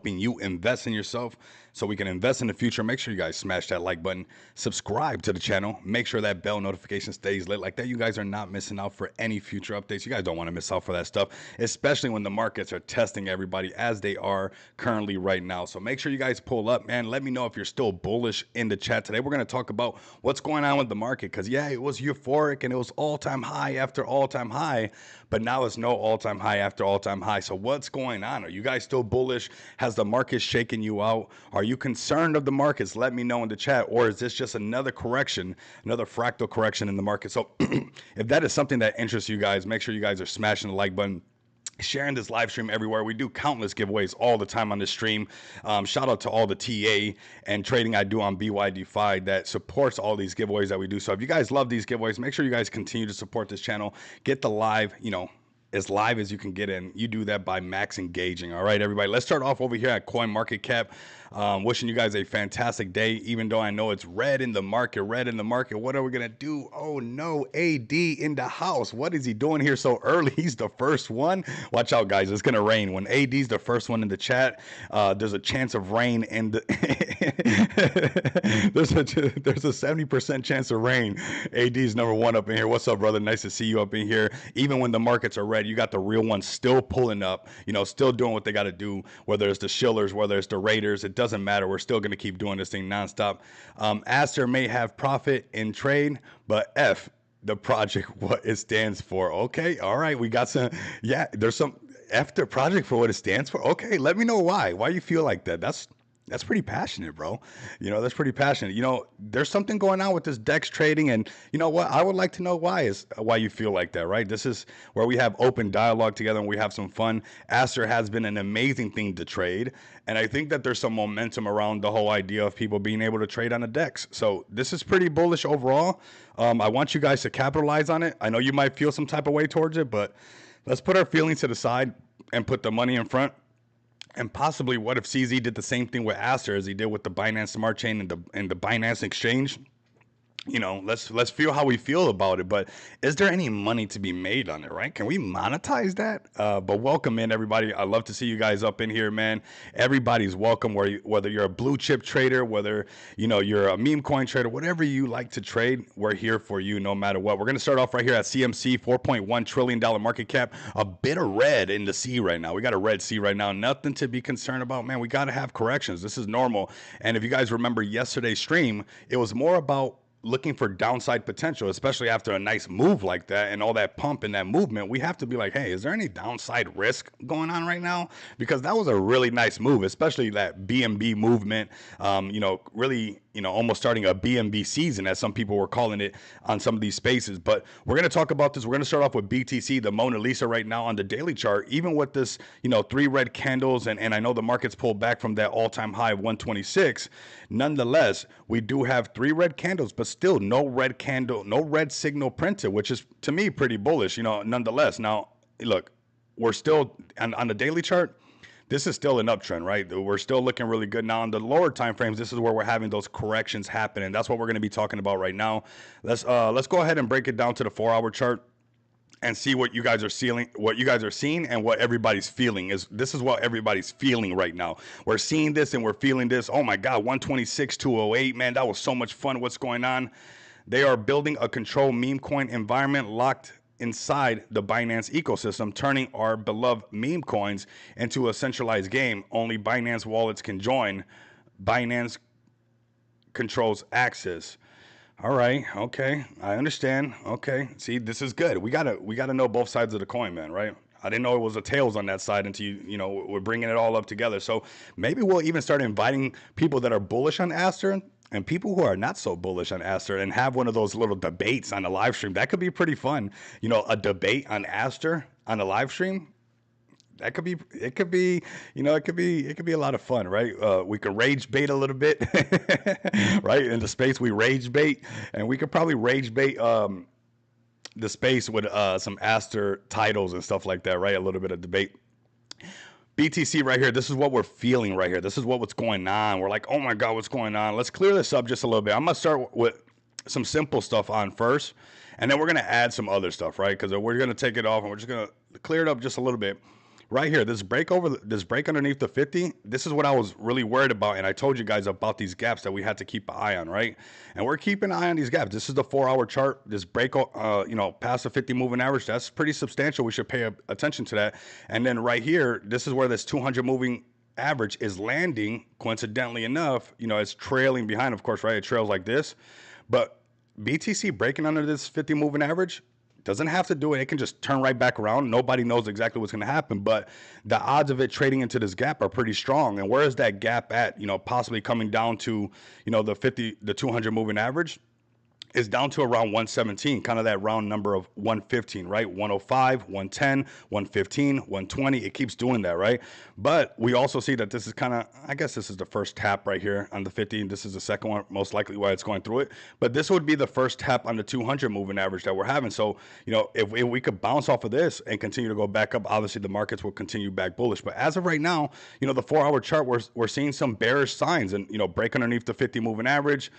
helping you invest in yourself so we can invest in the future. Make sure you guys smash that like button, subscribe to the channel, make sure that bell notification stays lit like that. You guys are not missing out for any future updates. You guys don't want to miss out for that stuff, especially when the markets are testing everybody as they are currently right now. So make sure you guys pull up, man. Let me know if you're still bullish in the chat. Today we're going to talk about what's going on with the market, because yeah, it was euphoric and it was all-time high after all-time high, but now it's no all-time high after all-time high. So what's going on? Are you guys still bullish? Has the market shaken you out? Are you concerned of the markets? Let me know in the chat. Or is this just another correction, another fractal correction in the market? So if that is something that interests you guys, make sure you guys are smashing the like button, sharing this live stream everywhere. We do countless giveaways all the time on this stream. Shout out to all the TA and trading I do on BYDFi that supports all these giveaways that we do. So if you guys love these giveaways, make sure you guys continue to support this channel. Get the live, as live as you can get in. You do that by max engaging. All right, everybody, let's start off over here at CoinMarketCap. Wishing you guys a fantastic day, even though I know it's red in the market. What are we gonna do? Oh no, AD in the house. What is he doing here so early? He's the first one. Watch out, guys, it's gonna rain. When AD's the first one in the chat, there's a chance of rain in the there's a 70% chance of rain. AD's number one up in here. What's up, brother? Nice to see you up in here. Even when the markets are red, you got the real ones still pulling up, still doing what they got to do, whether it's the Shillers, whether it's the Raiders. It doesn't matter. We're still going to keep doing this thing nonstop. Aster may have profit in trade, but F the project, what it stands for. Okay, all right, we got some. Yeah, there's some F the project for what it stands for. Okay, let me know why you feel like that. That's pretty passionate, bro. That's pretty passionate. There's something going on with this DEX trading, and you know what? I would like to know why you feel like that, right? This is where we have open dialogue together and we have some fun. Aster has been an amazing thing to trade, and I think that there's some momentum around the whole idea of people being able to trade on the DEX. So this is pretty bullish overall. I want you guys to capitalize on it. I know you might feel some type of way towards it, but let's put our feelings to the side and put the money in front. And possibly, what if CZ did the same thing with Aster as he did with the Binance Smart Chain and the Binance Exchange? Let's feel how we feel about it. But is there any money to be made on it, right? Can we monetize that? But welcome in, everybody. I love to see you guys up in here, man. Everybody's welcome, whether you're a blue chip trader, whether you're a meme coin trader, whatever you like to trade, we're here for you no matter what. We're going to start off right here at CMC, $4.1 trillion market cap. A bit of red in the C right now. We got a red C right now. Nothing to be concerned about, man. We got to have corrections. This is normal. And if you guys remember yesterday's stream, it was more about looking for downside potential, especially after a nice move like that and all that pump and that movement. We have to be like, hey, is there any downside risk going on right now? Because that was a really nice move, especially that BNB movement, really, almost starting a BNB season, as some people were calling it on some of these spaces. But we're going to talk about this. We're going to start off with BTC, the Mona Lisa right now on the daily chart. Even with this, 3 red candles, and I know the market's pulled back from that all-time high of 126. Nonetheless, we do have 3 red candles, but still no red candle, no red signal printed, which is, to me, pretty bullish, nonetheless. Now, look, we're still on the daily chart. This is still an uptrend, right? We're still looking really good. Now, on the lower time frames, this is where we're having those corrections happen, and that's what we're going to be talking about right now. Let's go ahead and break it down to the 4-hour chart and see what you guys are seeing, and what everybody's feeling. This is what everybody's feeling right now. We're seeing this and we're feeling this. Oh my God, 126 to 08, man, that was so much fun. What's going on? They are building a controlled meme coin environment locked inside the Binance ecosystem, turning our beloved meme coins into a centralized game. Only Binance wallets can join. Binance controls access. All right, okay, I understand. Okay, see, this is good. We gotta know both sides of the coin, man, right? I didn't know it was a tails on that side until we're bringing it all up together. So maybe we'll even start inviting people that are bullish on Aster and people who are not so bullish on Aster, and have one of those little debates on the live stream. That could be pretty fun. A debate on Aster on the live stream. It could be a lot of fun, right? We could rage bait a little bit, right? In the space we rage bait, and we could probably rage bait the space with some Aster titles and stuff like that, right? A little bit of debate. BTC right here, this is what we're feeling right here. This is what's going on. We're like, oh my God, what's going on? Let's clear this up just a little bit. I'm going to start with some simple stuff on first, and then we're going to add some other stuff, right? Because we're going to take it off and we're just going to clear it up just a little bit. right here, this break underneath the 50, this is what I was really worried about. And I told you guys about these gaps that we had to keep an eye on, right? And we're keeping an eye on these gaps. This is the 4-hour chart. This break, past the 50 moving average, that's pretty substantial. We should pay attention to that. And then right here, this is where this 200 moving average is landing. Coincidentally enough, it's trailing behind, of course, right? It trails like this. But BTC breaking under this 50 moving average doesn't have to do it. It can just turn right back around. Nobody knows exactly what's going to happen, but the odds of it trading into this gap are pretty strong. And where is that gap at? Possibly coming down to, the 200 moving average is down to around 117, kind of that round number of 115, right? 105, 110, 115, 120. It keeps doing that, right? But we also see that this is kind of, I guess this is the first tap right here on the 50. And this is the second one, most likely why it's going through it. But this would be the first tap on the 200 moving average that we're having. So, if we could bounce off of this and continue to go back up, obviously the markets will continue back bullish. But as of right now, the 4-hour chart, we're seeing some bearish signs and, break underneath the 50 moving average.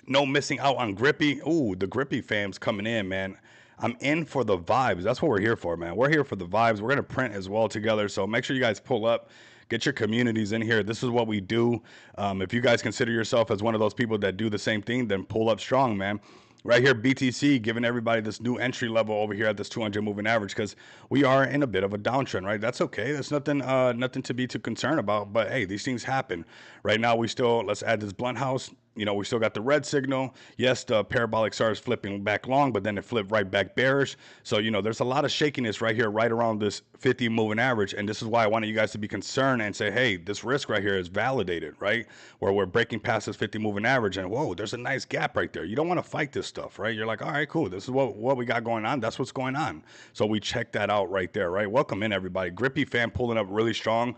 No missing out on Grippy. Ooh, the Grippy fam's coming in, man. I'm in for the vibes. That's what we're here for, man. We're here for the vibes. We're going to print as well together. So make sure you guys pull up. Get your communities in here. This is what we do. If you guys consider yourself as one of those people that do the same thing, then pull up strong, man. Right here, BTC giving everybody this new entry level over here at this 200 moving average because we are in a bit of a downtrend, right? That's okay. That's nothing to be too concerned about. But hey, these things happen. Right now, let's add this blunt house. We still got the red signal. Yes, the parabolic SAR is flipping back long, but then it flipped right back bearish. So, there's a lot of shakiness right here, right around this 50 moving average. And this is why I wanted you guys to be concerned and say, hey, this risk right here is validated, right? Where we're breaking past this 50 moving average and whoa, there's a nice gap right there. You don't want to fight this stuff, right? You're like, all right, cool. This is what we got going on. That's what's going on. So we check that out right there, right? Welcome in, everybody. Grippy fan pulling up really strong.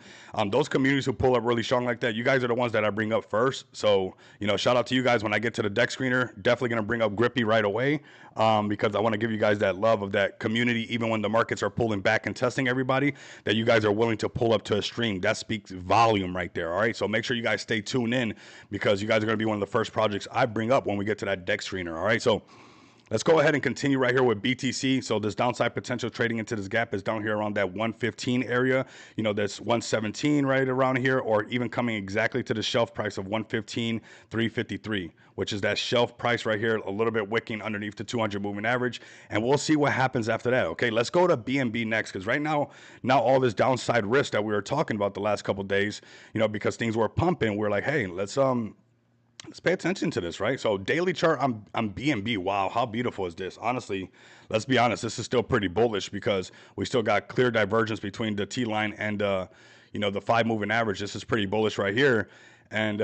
Those communities who pull up really strong like that, you guys are the ones that I bring up first. So, shout out to you guys. When I get to the deck screener, definitely going to bring up Grippy right away because I want to give you guys that love of that community, even when the markets are pulling back and testing everybody, that you guys are willing to pull up to a stream. That speaks volume right there, all right? So make sure you guys stay tuned in because you guys are going to be one of the first projects I bring up when we get to that deck screener, all right? So let's go ahead and continue right here with BTC. So this downside potential trading into this gap is down here around that 115 area. That's 117 right around here, or even coming exactly to the shelf price of 115,353, which is that shelf price right here, a little bit wicking underneath the 200 moving average. And we'll see what happens after that. Okay, let's go to BNB next, because right now all this downside risk that we were talking about the last couple of days, because things were pumping, we're like, hey, let's pay attention to this, right? So daily chart on BNB. Wow, how beautiful is this? Honestly, let's be honest, this is still pretty bullish because we still got clear divergence between the T line and the 5 moving average. This is pretty bullish right here. And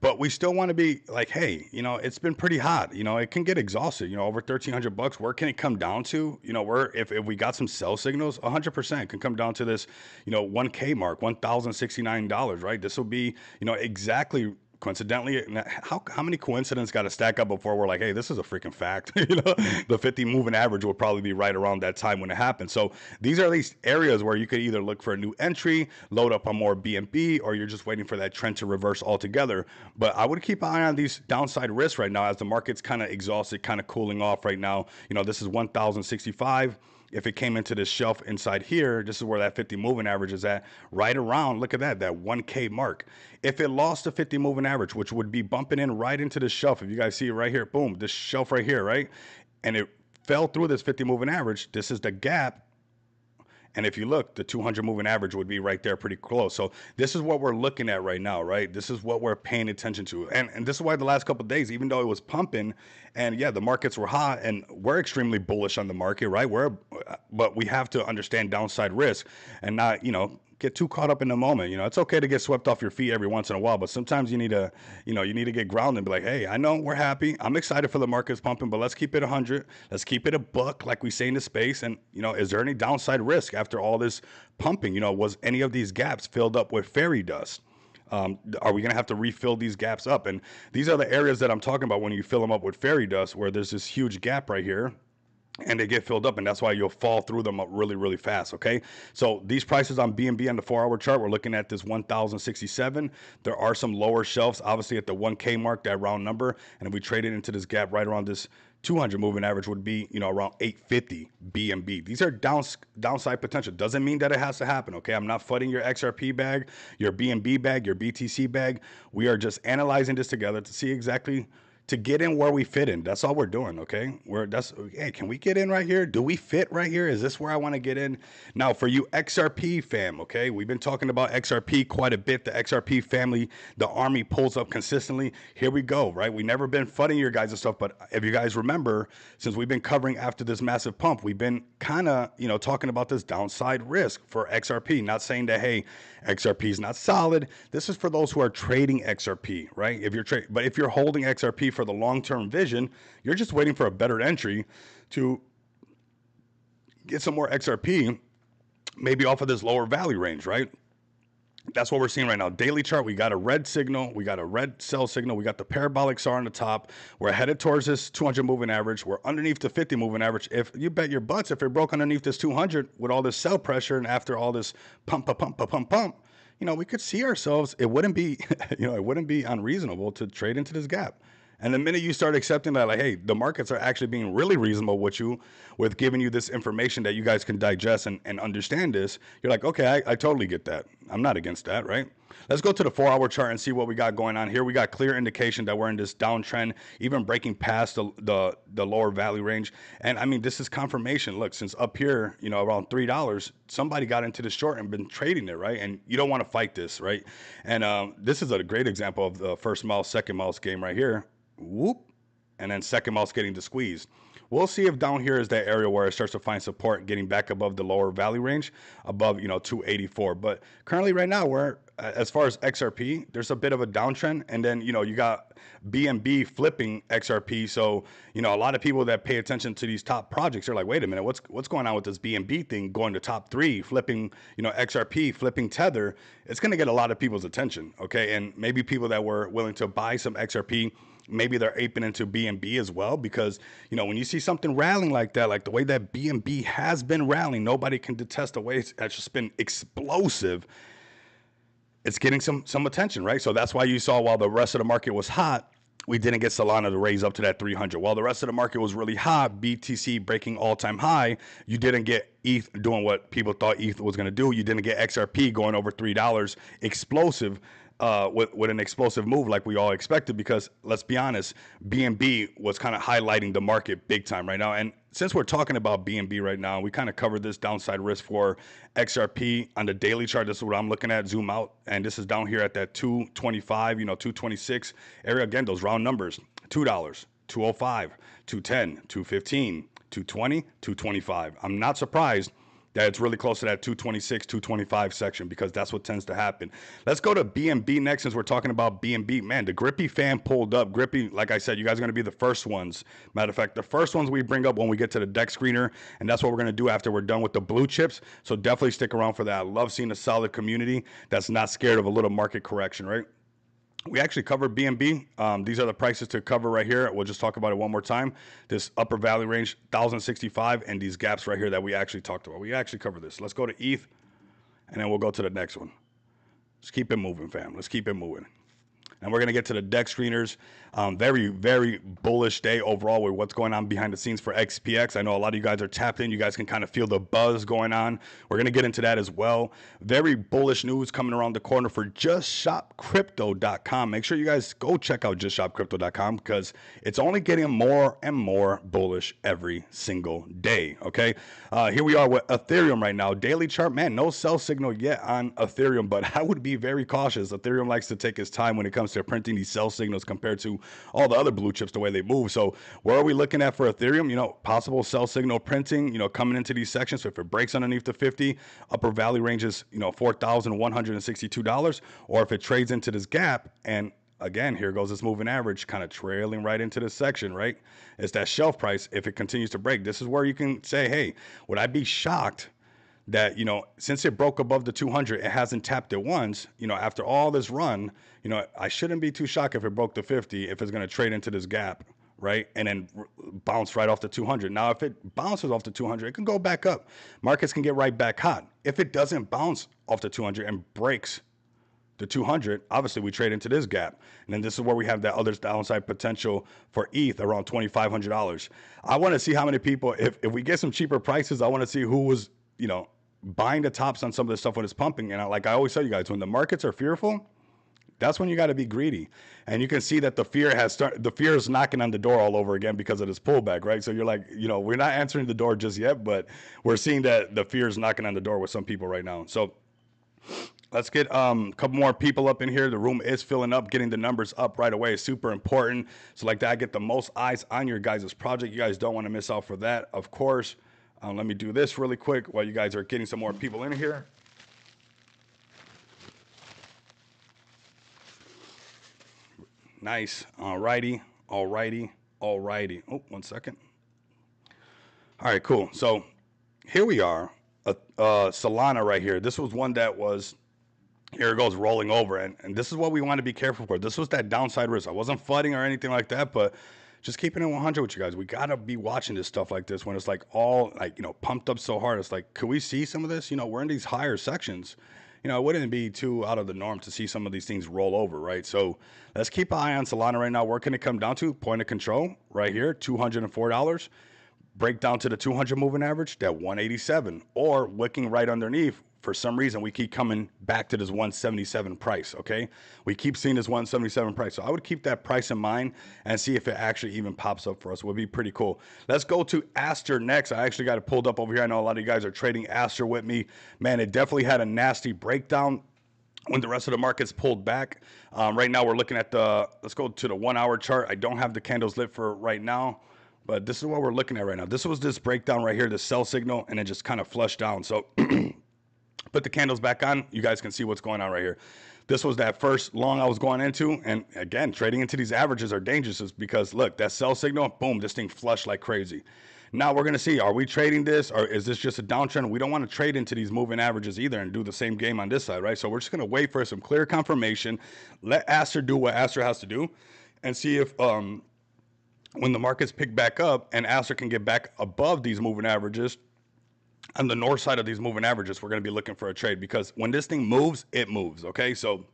but we still want to be like, hey, it's been pretty hot. It can get exhausted. Over $1,300. Where can it come down to? If we got some sell signals, 100% can come down to this, 1K mark, $1,069. Right? This will be, exactly. Coincidentally, how many coincidences got to stack up before we're like, hey, this is a freaking fact? The 50 moving average will probably be right around that time when it happens. So these are these areas where you could either look for a new entry, load up on more BNB, or you're just waiting for that trend to reverse altogether. But I would keep an eye on these downside risks right now as the market's kind of exhausted, kind of cooling off right now. This is 1,065. If it came into this shelf inside here, this is where that 50 moving average is at, right around, look at that 1K mark. If it lost the 50 moving average, which would be bumping in right into the shelf, if you guys see it right here, boom, this shelf right here, right? And it fell through this 50 moving average, this is the gap. And if you look, the 200 moving average would be right there pretty close. So this is what we're looking at right now, right? This is what we're paying attention to. And this is why the last couple of days, even though it was pumping and yeah, the markets were hot and we're extremely bullish on the market, right? But we have to understand downside risk and not, get too caught up in the moment. It's okay to get swept off your feet every once in a while, but sometimes you need to, get grounded and be like, hey, I know we're happy. I'm excited for the markets pumping, but let's keep it 100. Let's keep it a buck, like we say in the space. And, is there any downside risk after all this pumping? Was any of these gaps filled up with fairy dust? Are we going to have to refill these gaps up? And these are the areas that I'm talking about when you fill them up with fairy dust, where there's this huge gap right here. And they get filled up, and that's why you'll fall through them up really, really fast, okay? So these prices on BNB on the 4-hour chart, we're looking at this 1,067. There are some lower shelves, obviously at the 1K mark, that round number. And if we trade it into this gap right around this 200 moving average would be, around 850 BNB. These are downside potential. Doesn't mean that it has to happen, okay? I'm not flooding your XRP bag, your BNB bag, your BTC bag. We are just analyzing this together to see exactly, to get in where we fit in. That's all we're doing, okay? Hey, can we get in right here? Do we fit right here? Is this where I want to get in? Now, for you XRP fam, okay? We've been talking about XRP quite a bit. The XRP family, the army pulls up consistently. Here we go, right? We never been flooding your guys and stuff, but if you guys remember, since we've been covering after this massive pump, we've been kind of, talking about this downside risk for XRP. Not saying that, hey, XRP is not solid. This is for those who are trading XRP, right? But if you're holding XRP for the long-term vision, you're just waiting for a better entry to get some more XRP, maybe off of this lower value range, right? That's what we're seeing right now. Daily chart, we got a red signal. We got a red sell signal. We got the parabolic SAR on the top. We're headed towards this 200 moving average. We're underneath the 50 moving average. If you bet your butts, if it broke underneath this 200 with all this sell pressure and after all this pump, we could see ourselves. It wouldn't be, it wouldn't be unreasonable to trade into this gap. And the minute you start accepting that, like, hey, the markets are actually being really reasonable with giving you this information that you guys can digest and understand this, you're like, okay, I totally get that. I'm not against that, right? Let's go to the 4-hour chart and see what we got going on here. We got clear indication that we're in this downtrend, even breaking past the lower value range. And I mean, this is confirmation. Look, since up here, around $3, somebody got into the short and been trading it, right? And you don't want to fight this, right? And this is a great example of the first mouse, second mouse game right here. Whoop, and then second mouse getting the squeeze. We'll see if down here is that area where it starts to find support, getting back above the lower value range, above 284. But currently right now, we're as far as XRP, there's a bit of a downtrend, and then you got BNB flipping XRP. So a lot of people that pay attention to these top projects are like, wait a minute, what's going on with this BNB thing going to top 3, flipping XRP, flipping Tether? It's going to get a lot of people's attention, okay? And maybe people that were willing to buy some XRP, maybe they're aping into BNB as well, because when you see something rallying like that, like the way that BNB has been rallying, nobody can detest the way it's just been explosive. It's getting some attention, right? So that's why you saw, while the rest of the market was hot, we didn't get Solana to raise up to that 300. While the rest of the market was really hot, BTC breaking all-time high, you didn't get ETH doing what people thought ETH was going to do. You didn't get XRP going over $3 explosive, with an explosive move like we all expected, because let's be honest, BNB was kind of highlighting the market big time right now. And since we're talking about BNB right now, we kind of covered this downside risk for XRP on the daily chart. This is what I'm looking at. Zoom out, and this is down here at that 225, 226 area. Again, those round numbers: $2, 205, 210, 215, 220, 225. I'm not surprised that it's really close to that 226, 225 section, because that's what tends to happen. Let's go to BNB next, since we're talking about BNB. Man, the Grippy fan pulled up. Grippy, like I said, you guys are going to be the first ones. Matter of fact, the first ones we bring up when we get to the deck screener, and that's what we're going to do after we're done with the blue chips. So definitely stick around for that. I love seeing a solid community that's not scared of a little market correction, right? We actually covered BNB. These are the prices to cover right here. We'll just talk about it one more time. This upper value range, 1,065, and these gaps right here that we actually talked about. We actually covered this. Let's go to ETH, and then we'll go to the next one. Let's keep it moving, fam. Let's keep it moving. And we're going to get to the deck screeners. Very, very bullish day overall with what's going on behind the scenes for XPX. I know a lot of you guys are tapped in. You guys can kind of feel the buzz going on. We're going to get into that as well. Very bullish news coming around the corner for JustShopCrypto.com. Make sure you guys go check out JustShopCrypto.com, because it's only getting more and more bullish every single day, okay? Here we are with Ethereum right now. Daily chart, man, no sell signal yet on Ethereum, but I would be very cautious. Ethereum likes to take its time when it comes to printing these sell signals compared to all the other blue chips, the way they move. So where are we looking at for Ethereum? Possible sell signal printing, coming into these sections. So if it breaks underneath the 50, upper value range is, $4,162. Or if it trades into this gap, and again, here goes this moving average kind of trailing right into this section, right? It's that shelf price. If it continues to break, this is where you can say, hey, would I be shocked that, since it broke above the 200, it hasn't tapped it once, after all this run, I shouldn't be too shocked if it broke the 50, if it's going to trade into this gap, right? And then bounce right off the 200. Now, if it bounces off the 200, it can go back up. Markets can get right back hot. If it doesn't bounce off the 200 and breaks the 200, obviously we trade into this gap. And then this is where we have that other downside potential for ETH around $2,500. I want to see how many people, if we get some cheaper prices, I want to see who was, you know, buying the tops on some of this stuff when it's pumping. And like I always tell you guys, when the markets are fearful, that's when you got to be greedy. And you can see that the fear is knocking on the door all over again because of this pullback, right? So you're like, you know, we're not answering the door just yet, but we're seeing that the fear is knocking on the door with some people right now. So let's get a couple more people up in here. The room is filling up. Getting the numbers up right away is super important. So like that, I get the most eyes on your guys' project. You guys don't want to miss out for that, of course. Let me do this really quick while you guys are getting some more people in here. Nice. All righty. All righty. All righty. Oh, 1 second. All right, cool. So here we are. Solana right here. This was one that was, here it goes, rolling over. And this is what we want to be careful for. This was that downside risk. I wasn't flooding or anything like that, but just keeping it 100 with you guys. We got to be watching this stuff like this when it's like all like, you know, pumped up so hard. It's like, could we see some of this? You know, we're in these higher sections. You know, it wouldn't be too out of the norm to see some of these things roll over, right? So let's keep an eye on Solana right now. Where can it come down to? Point of control right here, $204. Break down to the 200 moving average, that 187, or wicking right underneath. For some reason, we keep coming back to this 177 price, okay? We keep seeing this 177 price. So I would keep that price in mind and see if it actually even pops up for us. It would be pretty cool. Let's go to Aster next. I actually got it pulled up over here. I know a lot of you guys are trading Aster with me. Man, it definitely had a nasty breakdown when the rest of the markets pulled back. Right now, we're looking at let's go to the 1 hour chart. I don't have the candles lit for right now, but this is what we're looking at right now. This was this breakdown right here, the sell signal, and it just kind of flushed down. So put the candles back on. You guys can see what's going on right here. This was that first long I was going into. And again, trading into these averages are dangerous because look, that sell signal, boom, this thing flushed like crazy. Now we're going to see, are we trading this or is this just a downtrend? We don't want to trade into these moving averages either and do the same game on this side, right? So we're just going to wait for some clear confirmation. Let Aster do what Aster has to do and see if when the markets pick back up and Aster can get back above these moving averages, on the north side of these moving averages, we're going to be looking for a trade because when this thing moves, it moves, okay? So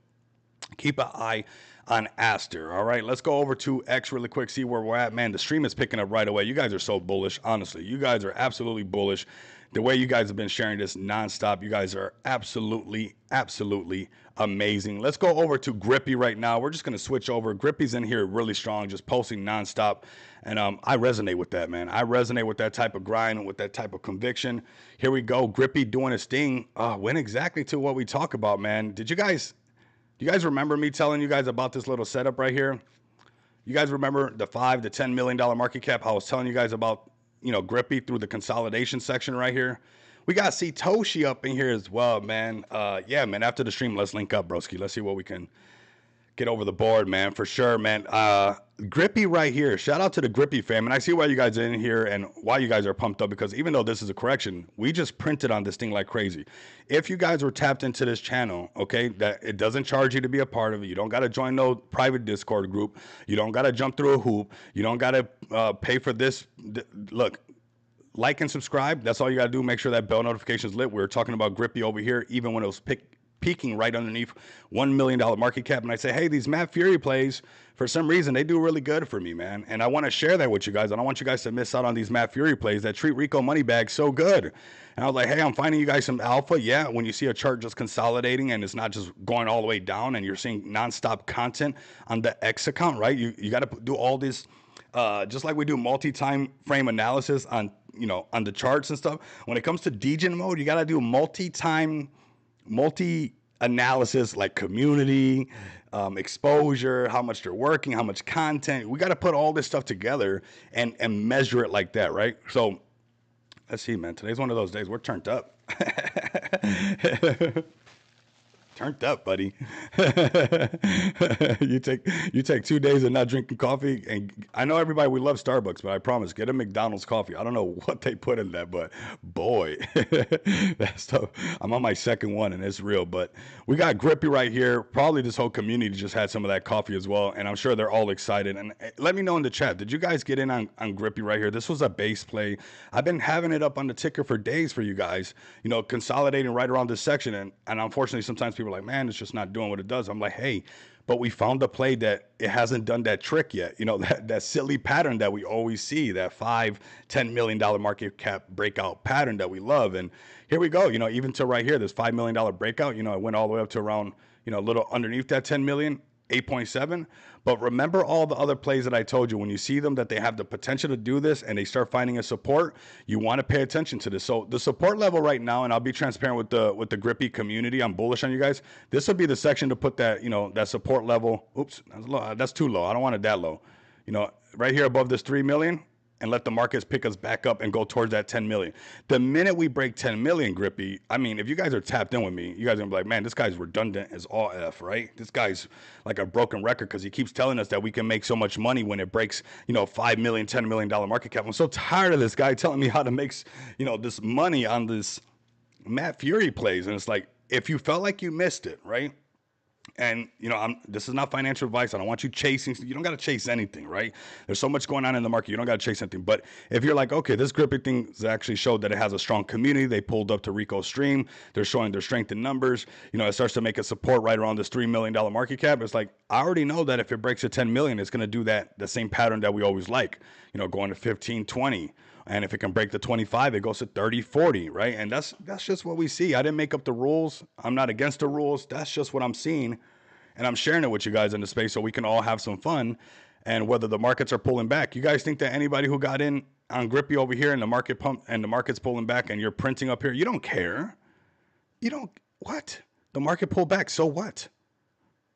keep an eye on Aster, all right? Let's go over to X really quick, see where we're at. Man, the stream is picking up right away. You guys are so bullish, honestly. You guys are absolutely bullish. The way you guys have been sharing this nonstop, you guys are absolutely, absolutely amazing. Let's go over to Grippy right now. We're just going to switch over. Grippy's in here really strong, just posting nonstop. And I resonate with that, man. I resonate with that type of grind and with that type of conviction. Here we go. Grippy doing his thing. Went exactly to what we talk about, man. Do you guys remember me telling you guys about this little setup right here? You guys remember the $5 to $10 million market cap? How I was telling you guys about, you know, Grippy through the consolidation section right here. We got Satoshi up in here as well, man. Yeah, man, after the stream, let's link up, broski. Let's see what we can get over the board, man, for sure, man. Grippy right here. Shout out to the Grippy fam. And I see why you guys are in here and why you guys are pumped up because even though this is a correction, we just printed on this thing like crazy. If you guys were tapped into this channel, okay, that it doesn't charge you to be a part of it. You don't got to join no private Discord group. You don't got to jump through a hoop. You don't got to pay for this. Look, like and subscribe. That's all you got to do. Make sure that bell notification is lit. We were talking about Grippy over here, even when it was peaking right underneath $1 million market cap. And I say, hey, these Matt Fury plays, for some reason, they do really good for me, man. And I want to share that with you guys. I don't want you guys to miss out on these Matt Fury plays that treat Rico Moneybags so good. And I was like, hey, I'm finding you guys some alpha. Yeah, when you see a chart just consolidating and it's not just going all the way down and you're seeing nonstop content on the X account, right? You got to do all this, just like we do multi-time frame analysis on, you know, on the charts and stuff. When it comes to degen mode, you got to do multi-analysis like community, exposure, how much they're working, how much content. We got to put all this stuff together and measure it like that, right? So let's see, man. Today's one of those days we're turned up. Turned up, buddy. you take 2 days of not drinking coffee, and I know everybody, we love Starbucks, but I promise, get a McDonald's coffee. I don't know what they put in that, but boy, that stuff. I'm on my second one, and it's real. But we got Grippy right here. Probably this whole community just had some of that coffee as well, and I'm sure they're all excited. And let me know in the chat, did you guys get in on Grippy right here? This was a base play. I've been having it up on the ticker for days for you guys, you know, consolidating right around this section, and unfortunately, sometimes people were like, man, it's just not doing what it does. I'm like, hey, but we found a play that it hasn't done that trick yet. You know, that silly pattern that we always see, that $5-10 million market cap breakout pattern that we love. And here we go. You know, even to right here, this $5 million breakout, you know, it went all the way up to around, you know, a little underneath that 10 million. 8.7. But remember all the other plays that I told you, when you see them that they have the potential to do this and they start finding a support, you want to pay attention to this. So the support level right now, and I'll be transparent with the Grippy community, I'm bullish on you guys. This would be the section to put that, you know, that support level. Oops, that's low. That's too low. I don't want it that low. You know, right here above this 3 million, and let the markets pick us back up and go towards that 10 million. The minute we break 10 million, Grippy, I mean, if you guys are tapped in with me, you guys are gonna be like, man, this guy's redundant as all F, right? This guy's like a broken record because he keeps telling us that we can make so much money when it breaks, you know, 5 million, $10 million market cap. I'm so tired of this guy telling me how to make, you know, this money on this Matt Fury plays. And it's like, if you felt like you missed it, right? And, you know, this is not financial advice. I don't want you chasing. You don't got to chase anything, right? There's so much going on in the market. You don't got to chase anything. But if you're like, okay, this Grippy thing actually showed that it has a strong community. They pulled up to Rico's stream. They're showing their strength in numbers. You know, it starts to make a support right around this $3 million market cap. It's like, I already know that if it breaks to 10 million, it's going to do the same pattern that we always like, you know, going to 15, 20. And if it can break the 25, it goes to 30, 40, right? And that's just what we see. I didn't make up the rules. I'm not against the rules. That's just what I'm seeing. And I'm sharing it with you guys in the space so we can all have some fun. And whether the markets are pulling back, you guys think that anybody who got in on Grippy over here and the market pump and the market's pulling back and you're printing up here, you don't care. You don't, what? The market pulled back. So what?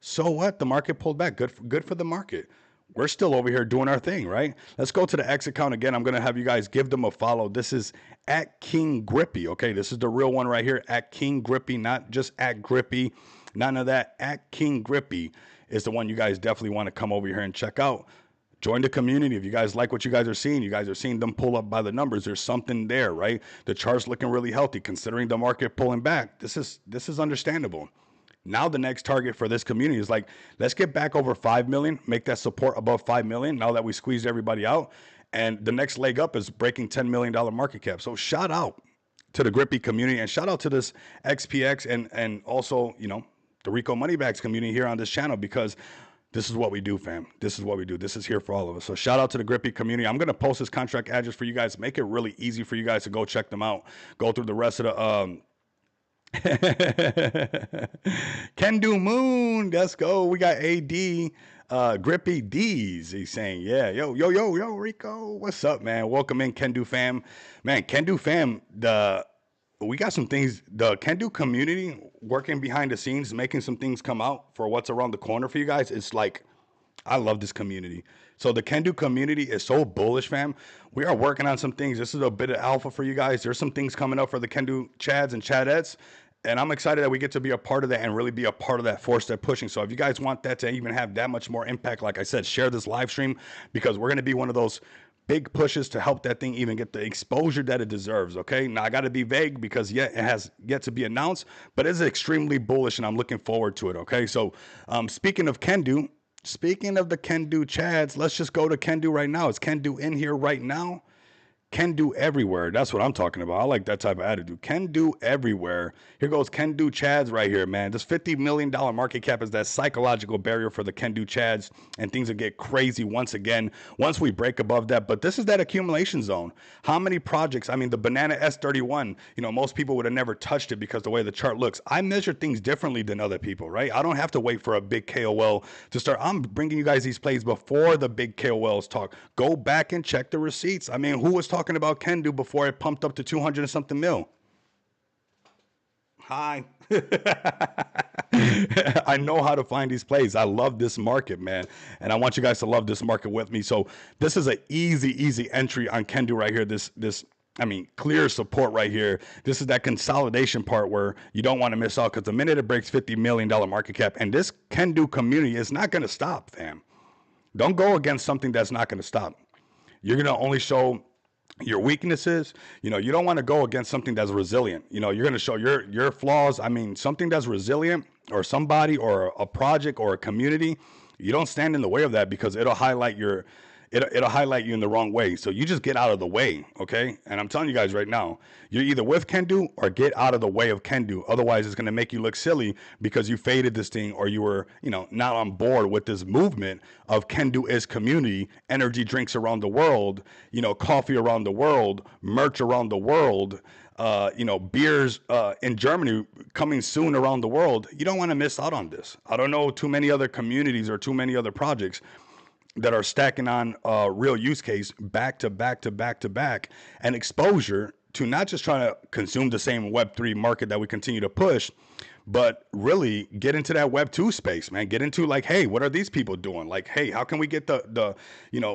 So what? The market pulled back. Good for the market. We're still over here doing our thing, right? Let's go to the X account again. I'm going to have you guys give them a follow. This is at King Grippy. Okay, this is the real one right here, at King Grippy, not just at Grippy. None of that. At King Grippy is the one you guys definitely want to come over here and check out. Join the community. If you guys like what you guys are seeing them pull up by the numbers. There's something there, right? The chart's looking really healthy considering the market pulling back. This is understandable. Now the next target for this community is like, let's get back over 5 million, make that support above 5 million now that we squeezed everybody out. And the next leg up is breaking $10 million market cap. So shout out to the Grippy community and shout out to this XPX and also, you know, the Rico Moneybags community here on this channel, because this is what we do, fam. This is what we do. This is here for all of us. So shout out to the Grippy community. I'm going to post this contract address for you guys, make it really easy for you guys to go check them out, go through the rest of the, Can do Moon. Let's go. We got AD Grippy D's. He's saying, yeah, yo, Rico. What's up, man? Welcome in, Can Do fam. Man, Can Do fam, we got some things, the Can Do community working behind the scenes, making some things come out for what's around the corner for you guys. It's like, I love this community. So the Can Do community is so bullish, fam. We are working on some things. This is a bit of alpha for you guys. There's some things coming up for the Can Do Chads and Chadettes. And I'm excited that we get to be a part of that and really be a part of that force they're pushing. So if you guys want that to even have that much more impact, like I said, share this live stream, because we're going to be one of those big pushes to help that thing even get the exposure that it deserves. Okay. Now I got to be vague because it has yet to be announced, but it's extremely bullish and I'm looking forward to it. Okay. So speaking of Can Do, speaking of the Can Do Chads, let's just go to Can Do right now. Is Can Do in here right now? Can Do everywhere. That's what I'm talking about. I like that type of attitude. Can Do everywhere. Here goes Can Do Chads right here, man. This $50 million market cap is that psychological barrier for the Can Do Chads, and things will get crazy once again once we break above that. But this is that accumulation zone. How many projects? I mean, the Banana S31, you know, most people would have never touched it because the way the chart looks. I measure things differently than other people, right? I don't have to wait for a big KOL to start. I'm bringing you guys these plays before the big KOLs talk. Go back and check the receipts. I mean, who was talking about Can Do before it pumped up to 200 and something mil? Hi. I know how to find these plays. I love this market, man. And I want you guys to love this market with me. So this is an easy entry on Can Do right here. This I mean, clear support right here. This is that consolidation part where you don't want to miss out, because the minute it breaks $50 million market cap, and this Can Do community is not going to stop, fam. Don't go against something that's not going to stop. You're going to only show your weaknesses. You know, you don't want to go against something that's resilient. You know, you're going to show your flaws. I mean, something that's resilient, or somebody or a project or a community, you don't stand in the way of that, because it'll highlight it'll highlight you in the wrong way. So you just get out of the way, okay? And I'm telling you guys right now, you're either with Kendu or get out of the way of Kendu. Otherwise, it's going to make you look silly because you faded this thing or you were, not on board with this movement of Kendu is community, energy drinks around the world, coffee around the world, merch around the world, beers in Germany coming soon around the world. You don't want to miss out on this. I don't know too many other communities or too many other projects that are stacking on real use case back to back to back to back and exposure to not just trying to consume the same Web3 market that we continue to push, but really get into that Web2 space, man. Get into like, hey, what are these people doing? Like, hey, how can we get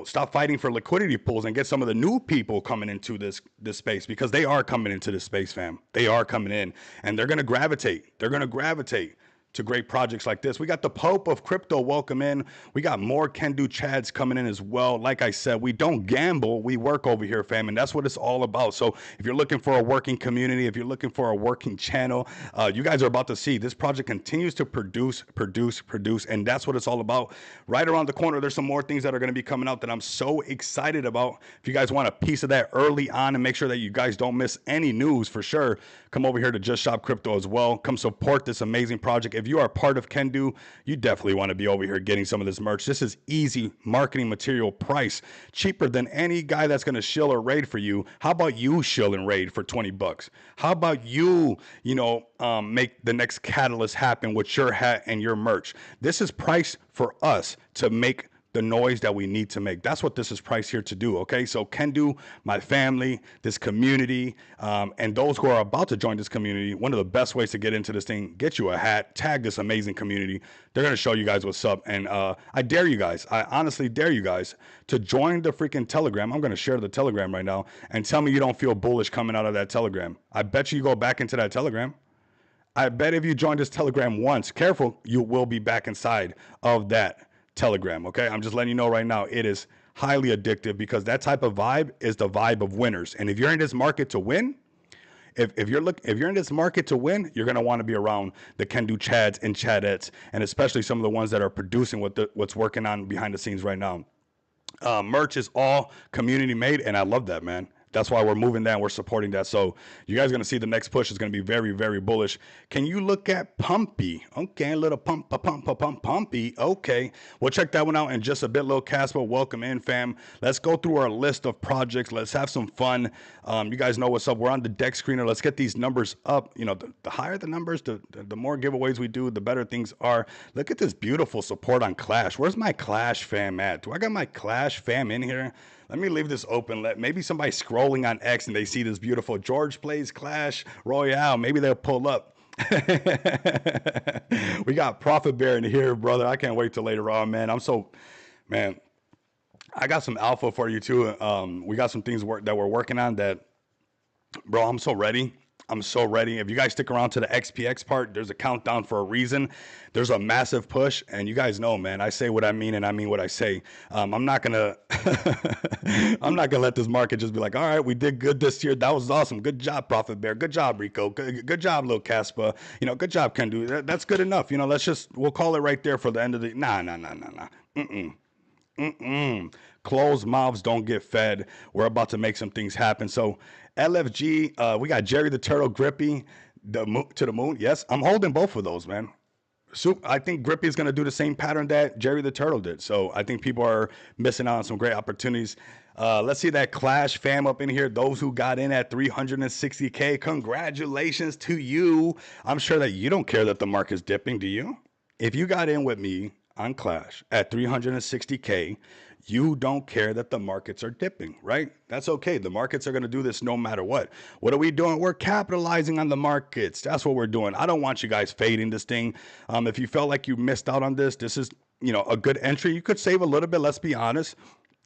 stop fighting for liquidity pools and get some of the new people coming into this space, because they are coming into this space, fam. They are coming in and they're going to gravitate. They're going to gravitate to great projects like this. We got the Pope of crypto, welcome in. We got more Kendu Chads coming in as well. Like I said, we don't gamble, we work over here, fam, and that's what it's all about. So if you're looking for a working community, if you're looking for a working channel, you guys are about to see this project continues to produce, and that's what it's all about. Right around the corner, there's some more things that are going to be coming out that I'm so excited about. If you guys want a piece of that early on and make sure that you guys don't miss any news, for sure, come over here to Just Shop Crypto as well. Come support this amazing project. If you are part of Kendu, you definitely want to be over here getting some of this merch. This is easy marketing material price, cheaper than any guy that's going to shill or raid for you. How about you shill and raid for 20 bucks? How about you, make the next catalyst happen with your hat and your merch? This is priced for us to make the noise that we need to make. That's what this is priced here to do, okay? So Kendu, my family, this community, and those who are about to join this community, one of the best ways to get into this thing, get you a hat, tag this amazing community. They're gonna show you guys what's up. And I dare you guys, I honestly dare you guys to join the freaking Telegram. I'm gonna share the Telegram right now and tell me you don't feel bullish coming out of that Telegram. I bet you go back into that Telegram. I bet if you join this Telegram once, careful, you will be back inside of that Telegram, okay? I'm just letting you know right now, it is highly addictive because that type of vibe is the vibe of winners. And if you're in this market to win, if you're in this market to win, you're gonna want to be around the Kendu Chads and Chadettes, and especially some of the ones that are producing what's working on behind the scenes right now. Merch is all community made, and I love that, man. That's why we're moving that and we're supporting that. So you guys are going to see the next push is going to be very, very bullish. Can you look at Pumpy? Okay, a little Pumpy. Okay, we'll check that one out in just a bit. Little Casper, welcome in, fam. Let's go through our list of projects. Let's have some fun. You guys know what's up. We're on the deck screener. Let's get these numbers up. The higher the numbers, the more giveaways we do, the better things are. Look at this beautiful support on Clash. Where's my Clash fam at? Do I got my Clash fam in here? Let me leave this open. Maybe somebody scrolling on X and they see this beautiful George plays Clash Royale. Maybe they'll pull up. We got Profit Bear in here, brother. I can't wait till later on, man. Man, I got some alpha for you too. We got some things that we're working on that, bro, I'm so ready. I'm so ready. If you guys stick around to the XPX part, there's a countdown for a reason. There's a massive push, and you guys know, man, I say what I mean and I mean what I say. I'm not gonna I'm not gonna let this market just be like, all right, we did good this year. That was awesome. Good job, Profit Bear. Good job, Rico. Good job, Lil Caspa. Good job, Kendu. That's good enough. We'll call it right there for the end of the nah. Closed mouths don't get fed. We're about to make some things happen. So LFG, we got Jerry the Turtle, Grippy, to the moon. Yes, I'm holding both of those, man. I think Grippy is going to do the same pattern that Jerry the Turtle did. So I think people are missing out on some great opportunities. Let's see that Clash fam up in here. Those who got in at 360K, congratulations to you. I'm sure that you don't care that the market's dipping, do you? If you got in with me on Clash at 360K, you don't care that the markets are dipping, right? That's okay. The markets are going to do this no matter what. What are we doing? We're capitalizing on the markets. That's what we're doing. I don't want you guys fading this thing. If you felt like you missed out on this is, a good entry. You could save a little bit. Let's be honest.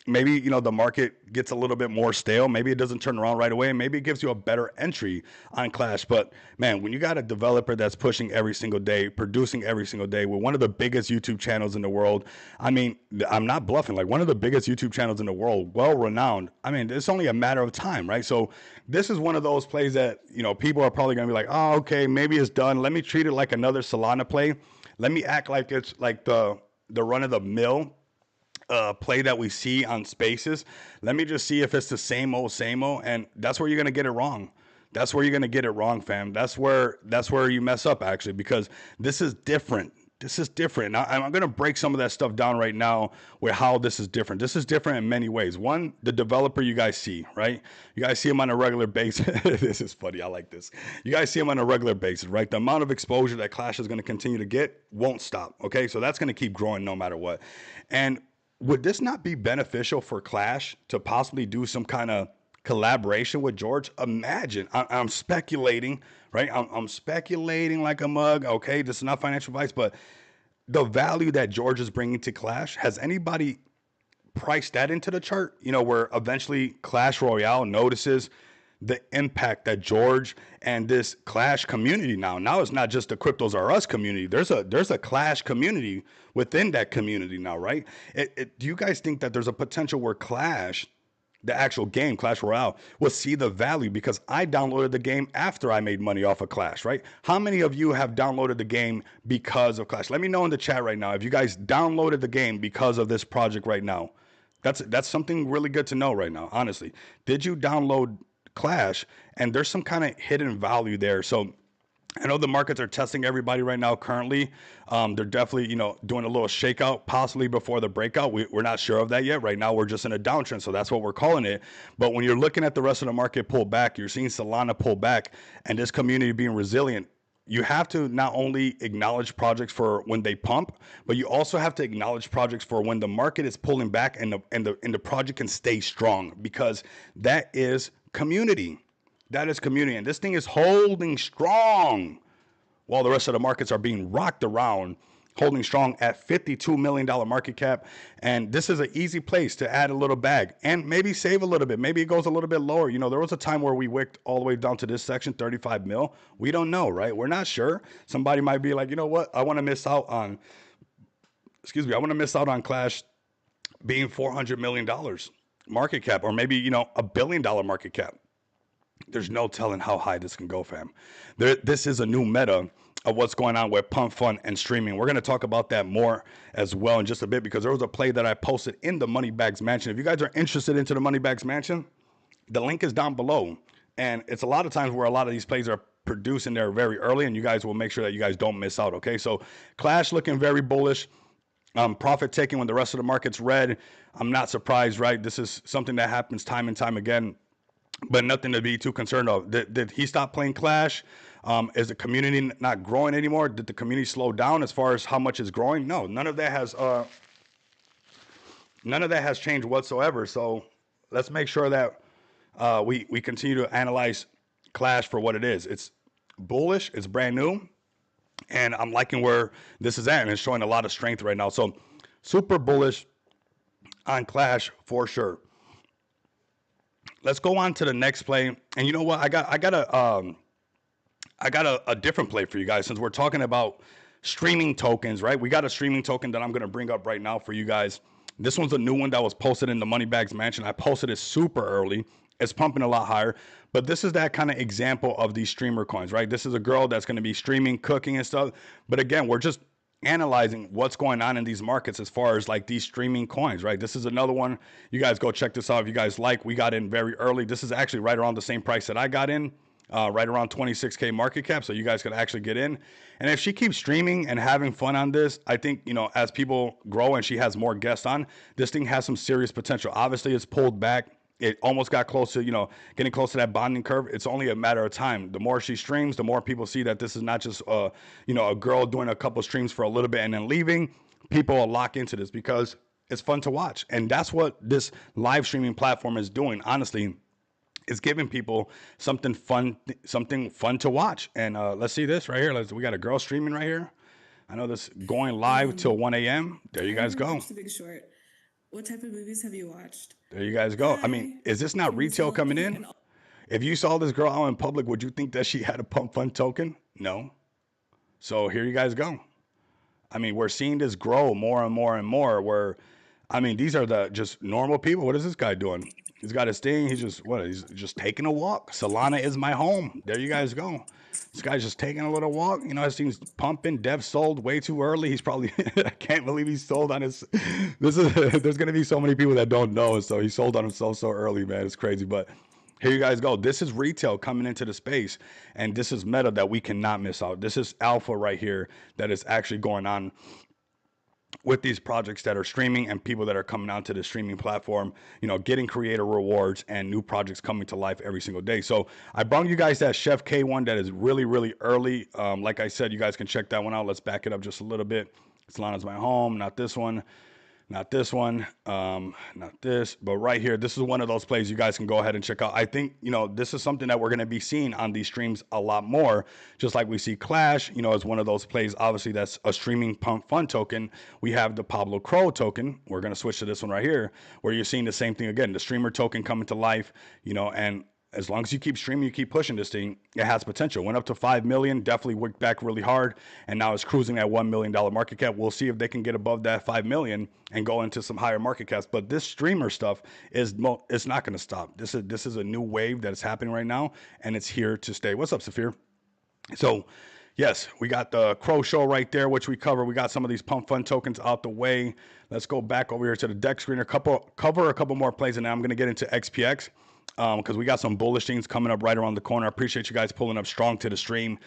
Maybe, the market gets a little bit more stale. Maybe it doesn't turn around right away. Maybe it gives you a better entry on Clash. But, man, when you got a developer that's pushing every single day, producing every single day with one of the biggest YouTube channels in the world, I mean, I'm not bluffing. Like, one of the biggest YouTube channels in the world, well-renowned. I mean, it's only a matter of time, right? So this is one of those plays that, people are probably going to be like, oh, okay, maybe it's done. Let me treat it like another Solana play. Let me act like it's like the run-of-the-mill play that we see on spaces. Let me just see if it's the same old, and that's where you're gonna get it wrong. That's where you're gonna get it wrong, fam. That's where you mess up actually, because this is different. This is different. Now, I'm gonna break some of that stuff down right now with how this is different. This is different in many ways. One, the developer you guys see, right? You guys see him on a regular basis. This is funny. I like this. You guys see him on a regular basis, right? The amount of exposure that Clash is gonna continue to get won't stop. Okay, so that's gonna keep growing no matter what. And would this not be beneficial for Clash to possibly do some kind of collaboration with George? Imagine, I'm speculating, right? I'm speculating like a mug. Okay, this is not financial advice, but the value that George is bringing to Clash, has anybody priced that into the chart? You know, where eventually Clash Royale notices the impact that George and this Clash community now it's not just the Cryptos Are Us community. There's a Clash community within that community now, right? Do you guys think that there's a potential where Clash, the actual game, Clash Royale, will see the value? Because I downloaded the game after I made money off of Clash, right? How many of you have downloaded the game because of Clash? Let me know in the chat right now if you guys downloaded the game because of this project right now. That's something really good to know right now, honestly. Did you download Clash and there's some kind of hidden value there? So I know the markets are testing everybody right now currently. They're definitely, doing a little shakeout possibly before the breakout. We're not sure of that yet. Right now, we're just in a downtrend, so that's what we're calling it. But when you're looking at the rest of the market pull back, you're seeing Solana pull back and this community being resilient. You have to not only acknowledge projects for when they pump, but you also have to acknowledge projects for when the market is pulling back and the project can stay strong, because that is community. That is community. And this thing is holding strong while the rest of the markets are being rocked around, holding strong at $52 million market cap. And this is an easy place to add a little bag and maybe save a little bit. Maybe it goes a little bit lower. There was a time where we wicked all the way down to this section, 35 mil. We don't know, right? We're not sure. Somebody might be like, you know what? I want to miss out on Clash being $400 million market cap, or maybe, $1 billion market cap. There's no telling how high this can go, fam. This is a new meta of what's going on with pump fund and streaming. We're going to talk about that more as well in just a bit, because there was a play that I posted in the Moneybags Mansion. If you guys are interested into the Moneybags Mansion, the link is down below. And it's a lot of times where a lot of these plays are produced in there very early, and you guys will make sure that you guys don't miss out, okay? So Clash looking very bullish. Profit taking when the rest of the market's red. I'm not surprised, right? This is something that happens time and time again, but nothing to be too concerned of. Did he stop playing Clash? Is the community not growing anymore? Did the community slow down as far as how much is growing? No, none of that has changed whatsoever. So let's make sure that we continue to analyze Clash for what it is. It's bullish. It's brand new. And I'm liking where this is at, and it's showing a lot of strength right now. So super bullish on Clash for sure. Let's go on to the next play. And you know what? I got a different play for you guys, since we're talking about streaming tokens, right? We got a streaming token that I'm going to bring up right now for you guys. This one's a new one that was posted in the Moneybags Mansion. I posted it super early. It's pumping a lot higher, but this is that kind of example of these streamer coins, right? This is a girl that's going to be streaming, cooking and stuff. But again, we're just analyzing what's going on in these markets as far as like these streaming coins, right? This is another one. You guys go check this out if you guys like. We got in very early. This is actually right around the same price that I got in, right around 26K market cap. So you guys can actually get in. And if she keeps streaming and having fun on this, I think, as people grow and she has more guests on, this thing has some serious potential. Obviously, it's pulled back. It almost got close to, getting close to that bonding curve. It's only a matter of time. The more she streams, the more people see that this is not just, a girl doing a couple streams for a little bit and then leaving. People will lock into this because it's fun to watch. And that's what this live streaming platform is doing. Honestly, it's giving people something fun to watch. And let's see this right here. We got a girl streaming right here. I know this going live till 1 a.m. There you guys go. The Big Short. What type of movies have you watched? There you guys go. I mean, is this not retail coming in? If you saw this girl out in public, would you think that she had a pump fund token? No. So here you guys go. I mean, we're seeing this grow more and more and more where, I mean, these are the just normal people. What is this guy doing? He's got his thing. He's just taking a walk. Solana is my home. There you guys go. This guy's just taking a little walk. You know, his thing's pumping. Dev sold way too early. He's probably I can't believe he sold on his. This is there's gonna be so many people that don't know, so he sold on himself so early, man. It's crazy, but. Here you guys go. This is retail coming into the space, and this is meta that we cannot miss out. This is alpha right here that is actually going on with these projects that are streaming and people that are coming onto the streaming platform, you know, getting creator rewards and new projects coming to life every single day. So I brought you guys that Chef K one that is really, really early. Like I said, you guys can check that one out. Let's back it up just a little bit. Solana's my home, not this one. Not this one, not this, but right here, this is one of those plays you guys can go ahead and check out. I think, you know, this is something that we're going to be seeing on these streams a lot more, just like we see Clash, you know, as one of those plays. Obviously, that's a streaming pump fun token. We have the Pablo Crow token. We're going to switch to this one right here, where you're seeing the same thing again, the streamer token coming to life, you know, and as long as you keep streaming, you keep pushing this thing, it has potential. Went up to 5 million, definitely worked back really hard, and now it's cruising at $1 million market cap. We'll see if they can get above that 5 million and go into some higher market caps. But this streamer stuff it's not going to stop. This is a new wave that is happening right now, and it's here to stay. What's up, Saphir? So, yes, we got the Crow Show right there, which we cover. We got some of these pump fund tokens out the way. Let's go back over here to the deck screener, cover a couple more plays, and now I'm going to get into XPX. Because we got some bullish things coming up right around the corner. I appreciate you guys pulling up strong to the stream.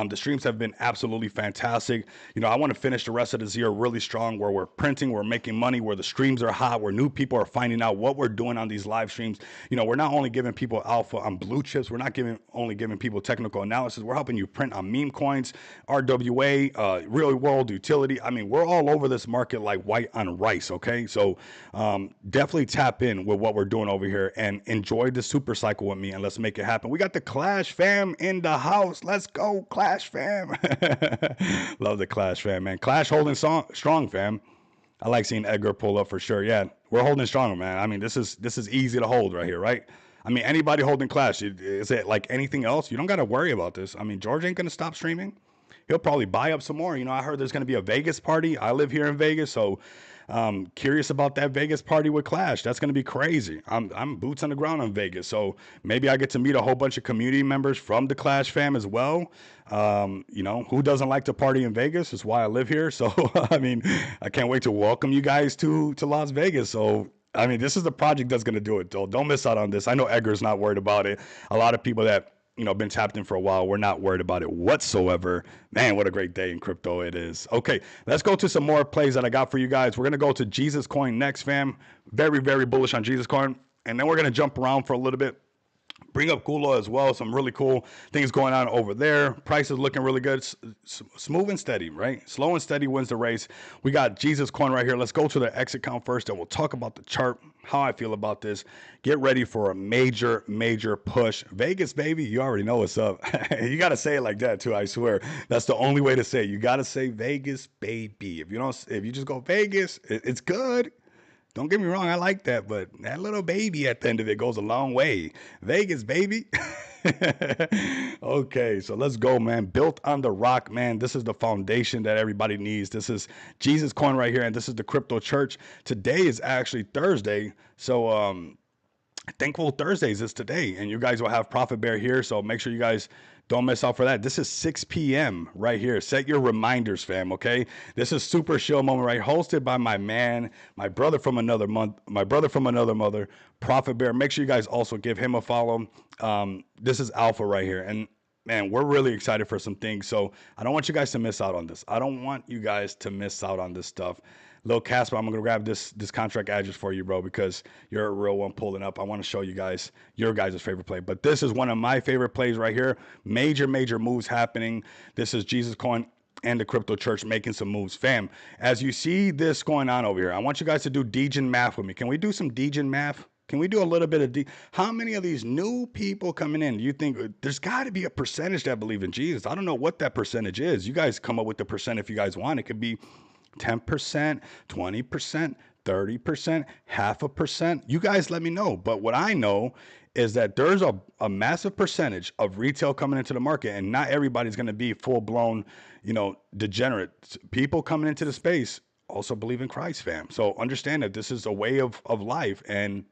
The streams have been absolutely fantastic. You know, I want to finish the rest of this year really strong, where we're printing, we're making money, where the streams are hot, where new people are finding out what we're doing on these live streams. You know, we're not only giving people alpha on blue chips, we're not only giving people technical analysis. We're helping you print on meme coins, RWA, real world utility. I mean, we're all over this market like white on rice. Okay, so definitely tap in with what we're doing over here and enjoy the super cycle with me, and let's make it happen. We got the Clash fam in the house. Let's go, Clash fam. Love the Clash fam, man. Clash holding strong, fam. I like seeing Edgar pull up for sure. Yeah, we're holding strong, man. I mean, this is easy to hold right here, right? I mean, anybody holding Clash, is it like anything else? You don't got to worry about this. I mean, George ain't going to stop streaming. He'll probably buy up some more. You know, I heard there's going to be a Vegas party. I live here in Vegas, so curious about that Vegas party with Clash. That's going to be crazy. I'm boots on the ground in Vegas, so maybe I get to meet a whole bunch of community members from the Clash fam as well. You know, who doesn't like to party in Vegas? It's why I live here. So, I mean, I can't wait to welcome you guys to Las Vegas. So, I mean, this is the project that's going to do it, though. Don't miss out on this. I know Edgar's not worried about it. A lot of people that you know, been tapped in for a while. We're not worried about it whatsoever. Man, what a great day in crypto it is. Okay, let's go to some more plays that I got for you guys. We're going to go to Jesus Coin next, fam. Very, very bullish on Jesus Coin. And then we're going to jump around for a little bit. Bring up Culo as well. Some really cool things going on over there. Price is looking really good. Smooth and steady, right? Slow and steady wins the race. We got Jesus Coin right here. Let's go to the exit count first, and we'll talk about the chart, how I feel about this. Get ready for a major, major push. Vegas, baby, you already know what's up. You got to say it like that, too, I swear. That's the only way to say it. You got to say Vegas, baby. If you just go Vegas, it's good. Don't get me wrong, I like that, but that little baby at the end of it goes a long way. Vegas, baby. Okay, so let's go, man. Built on the rock, man. This is the foundation that everybody needs. This is Jesus Coin right here, and this is the Crypto Church. Today is actually Thursday, so Thankful Thursdays is today, and you guys will have Profit Bear here, so make sure you guys don't miss out for that. This is 6 p.m. right here. Set your reminders, fam, okay? This is Super Chill Moment, right? Hosted by my man, my brother from another mother, Profit Bear. Make sure you guys also give him a follow. This is Alpha right here, and man, we're really excited for some things, so I don't want you guys to miss out on this. I don't want you guys to miss out on this stuff. Lil Casper, I'm gonna grab this contract address for you, bro, because you're a real one pulling up. I want to show you guys your guys' favorite play. But this is one of my favorite plays right here. Major, major moves happening. This is Jesus Coin and the Crypto Church making some moves. Fam, as you see this going on over here, I want you guys to do Degen math with me. Can we do some Degen math? Can we do a little bit of how many of these new people coming in? Do you think there's got to be a percentage that believe in Jesus? I don't know what that percentage is. You guys come up with the percent if you guys want. It could be 10%, 20%, 30%, 0.5%. You guys let me know. But what I know is that there's a massive percentage of retail coming into the market, and not everybody's going to be full-blown, degenerate. People coming into the space also believe in Christ, fam. So understand that this is a way of life, and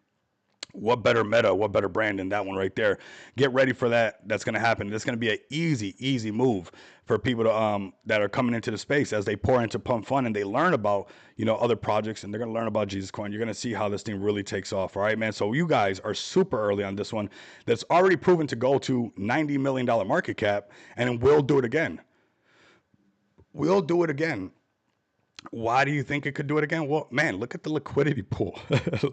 What better meta, what better brand than that one right there? Get ready for that. That's going to happen. It's going to be an easy move for people to that are coming into the space as they pour into Pump Fun and they learn about, other projects, and they're going to learn about Jesus Coin. You're going to see how this thing really takes off. All right, man. So you guys are super early on this one. That's already proven to go to $90 million market cap, and we'll do it again. We'll do it again. Why do you think it could do it again? Well, man, look at the liquidity pool.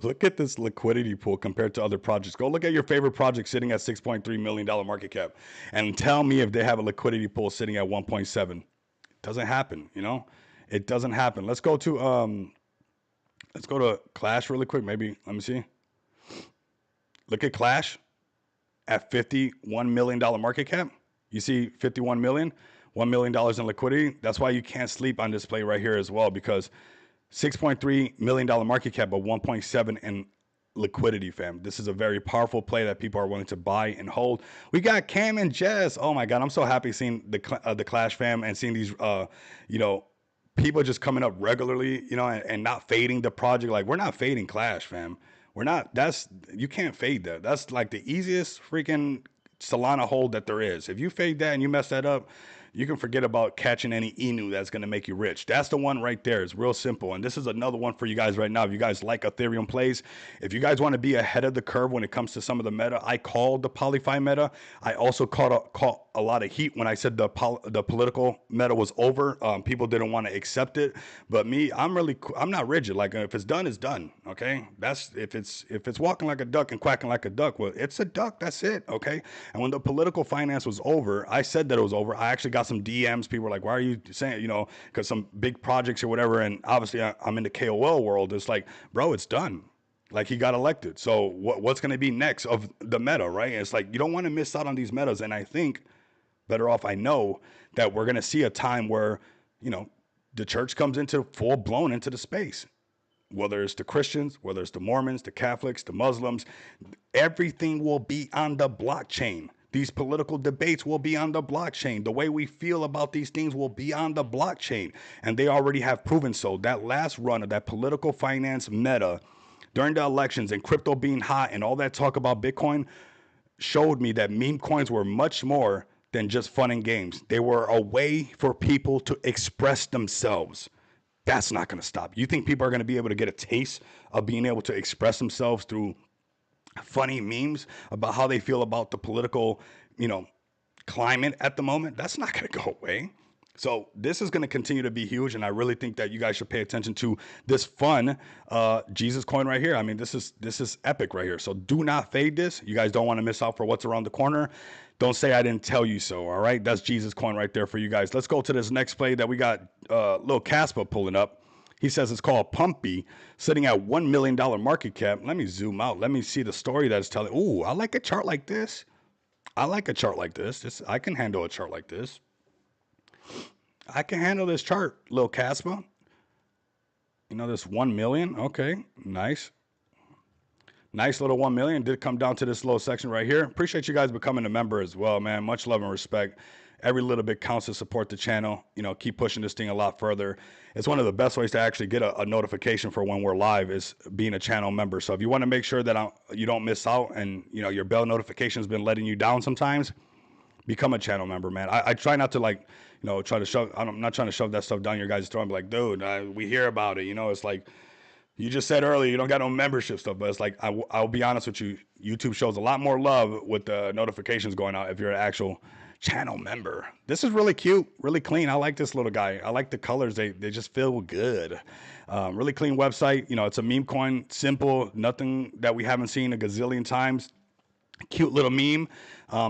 Look at this liquidity pool compared to other projects. Go look at your favorite project sitting at $6.3 million market cap and tell me if they have a liquidity pool sitting at 1.7. It doesn't happen, It doesn't happen. Let's go to Clash really quick. Maybe let me see. Look at Clash at $51 million market cap. You see 51 million, $1 million in liquidity. That's why you can't sleep on this play right here as well, because $6.3 million market cap, but 1.7 in liquidity, fam. This is a very powerful play that people are willing to buy and hold. We got Cam and Jess. Oh my God, I'm so happy seeing the Clash fam and seeing these, people just coming up regularly, and not fading the project. Like, we're not fading Clash, fam. We're not. You can't fade that. That's like the easiest freaking Solana hold that there is. If you fade that and you mess that up, you can forget about catching any Inu that's going to make you rich. That's the one right there. It's real simple. And this is another one for you guys right now. If you guys like Ethereum plays, if you guys want to be ahead of the curve when it comes to some of the meta, I called the Polyfi meta. I also caught a lot of heat when I said the political meta was over. People didn't want to accept it. But me, I'm not rigid. Like, if it's done, it's done. Okay. That's if it's walking like a duck and quacking like a duck, well, it's a duck. That's it. Okay. And when the political finance was over, I said that it was over. I actually got some DMs. People were like, why are you saying, because some big projects or whatever. And obviously I'm in the KOL world. It's like, bro, it's done. Like, he got elected. So what's going to be next of the meta, right? And it's like, you don't want to miss out on these metas. And I think better off, I know that we're going to see a time where, the church comes into full blown into the space. Whether it's the Christians, whether it's the Mormons, the Catholics, the Muslims, everything will be on the blockchain. These political debates will be on the blockchain. The way we feel about these things will be on the blockchain. And they already have proven so. That last run of that political finance meta during the elections and crypto being hot and all that talk about Bitcoin showed me that meme coins were much more than just fun and games. They were a way for people to express themselves. That's not going to stop. You think people are going to be able to get a taste of being able to express themselves through funny memes about how they feel about the political, climate at the moment? That's not going to go away. So this is going to continue to be huge, and I really think that you guys should pay attention to this fun Jesus coin right here. I mean, this is epic right here. So do not fade this. You guys don't want to miss out for what's around the corner. Don't say I didn't tell you so, all right? That's Jesus coin right there for you guys. Let's go to this next play that we got little Caspa pulling up. He says it's called Pumpy, sitting at $1 million market cap. Let me zoom out. Let me see the story that's telling. Ooh, I like a chart like this. I like a chart like this. I can handle a chart like this. I can handle this chart, little Caspa. This 1 million. Okay, nice. Nice little 1 million. Did come down to this little section right here. Appreciate you guys becoming a member as well, man. Much love and respect. Every little bit counts to support the channel. Keep pushing this thing a lot further. It's one of the best ways to actually get a notification for when we're live is being a channel member. So if you want to make sure that you don't miss out and, your bell notification has been letting you down sometimes, become a channel member, man. I try not to try to shove. I'm not trying to shove that stuff down your guys' throat and be like, dude, we hear about it. It's like, you just said earlier, you don't got no membership stuff, but it's like, I'll be honest with you. YouTube shows a lot more love with the notifications going out if you're an actual channel member. This is really cute, really clean. I like this little guy. I like the colors. They just feel good. Really clean website. It's a meme coin, simple, nothing that we haven't seen a gazillion times. Cute little meme.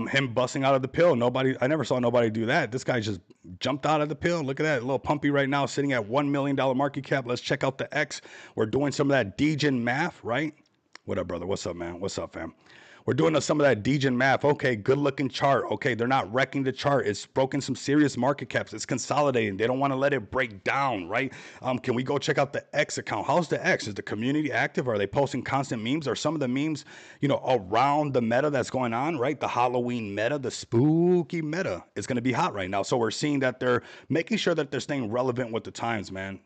Him busting out of the pill. I never saw nobody do that. This guy just jumped out of the pill. Look at that little Pumpy right now sitting at $1 million market cap. Let's check out the X. We're doing some of that degen math, right? What up, brother? What's up, man? What's up, fam? We're doing some of that degen math. Okay, good looking chart. Okay, they're not wrecking the chart. It's broken some serious market caps. It's consolidating. They don't want to let it break down, right? Can we go check out the X account? How's the X? Is the community active? Are they posting constant memes? Are some of the memes, around the meta that's going on, right? The Halloween meta, the spooky meta is going to be hot right now. So we're seeing that they're making sure that they're staying relevant with the times, man.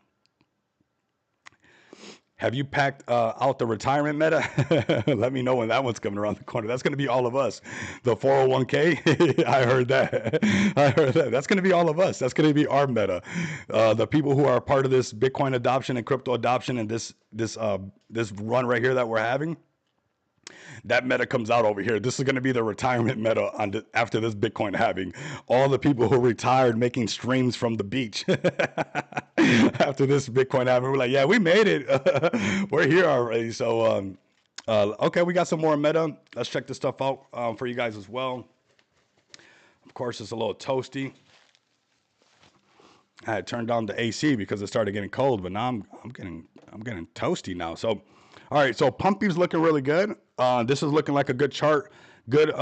Have you packed out the retirement meta? Let me know when that one's coming around the corner. That's going to be all of us. The 401k. I heard that. I heard that. That's going to be all of us. That's going to be our meta. The people who are part of this Bitcoin adoption and crypto adoption and this run right here that we're having. That meta comes out over here. This is going to be the retirement meta after this Bitcoin halving. All the people who retired making streams from the beach after this Bitcoin halving, we're like, yeah, we made it. We're here already. So, okay, we got some more meta. Let's check this stuff out for you guys as well. Of course, it's a little toasty. I had turned down the AC because it started getting cold, but now I'm getting toasty now. So, all right, so Pumpy's looking really good. This is looking like a good chart, good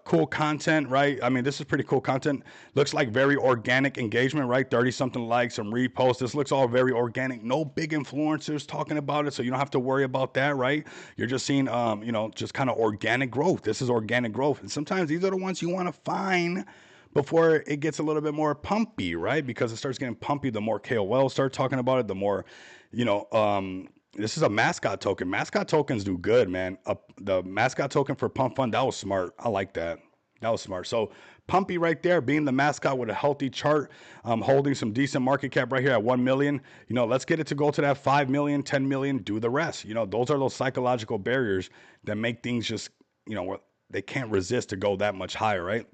cool content, right? I mean, this is pretty cool content. Looks like very organic engagement, right? 30 something likes, some reposts. This looks all very organic. No big influencers talking about it, so you don't have to worry about that, right? You're just seeing just kind of organic growth. This is organic growth. And sometimes these are the ones you want to find before it gets a little bit more pumpy, right? Because it starts getting pumpy, the more KOL start talking about it, the more, this is a mascot token. Mascot tokens do good, man. The mascot token for Pump Fund, that was smart. I like that. That was smart. So Pumpy right there, being the mascot with a healthy chart, holding some decent market cap right here at 1 million. Let's get it to go to that 5 million, 10 million, do the rest. Those are those psychological barriers that make things just, they can't resist to go that much higher, right?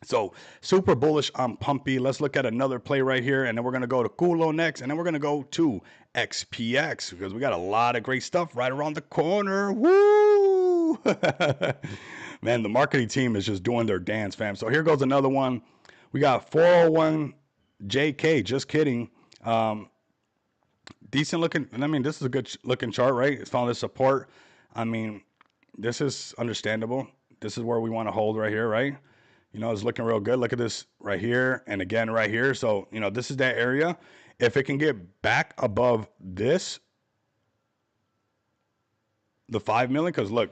So super bullish on Pumpy. Let's look at another play right here, and then we're going to go to Culo next, and then we're going to go to XPX because we got a lot of great stuff right around the corner. Woo! Man, the marketing team is just doing their dance, fam. So here goes another one. We got 401 JK. Just kidding. Decent looking. I mean, this is a good looking chart, right? It's found this support. I mean, this is understandable. This is where we want to hold right here, right? It's looking real good. Look at this right here and again right here. So, this is that area. If it can get back above this, the 5 million, because look,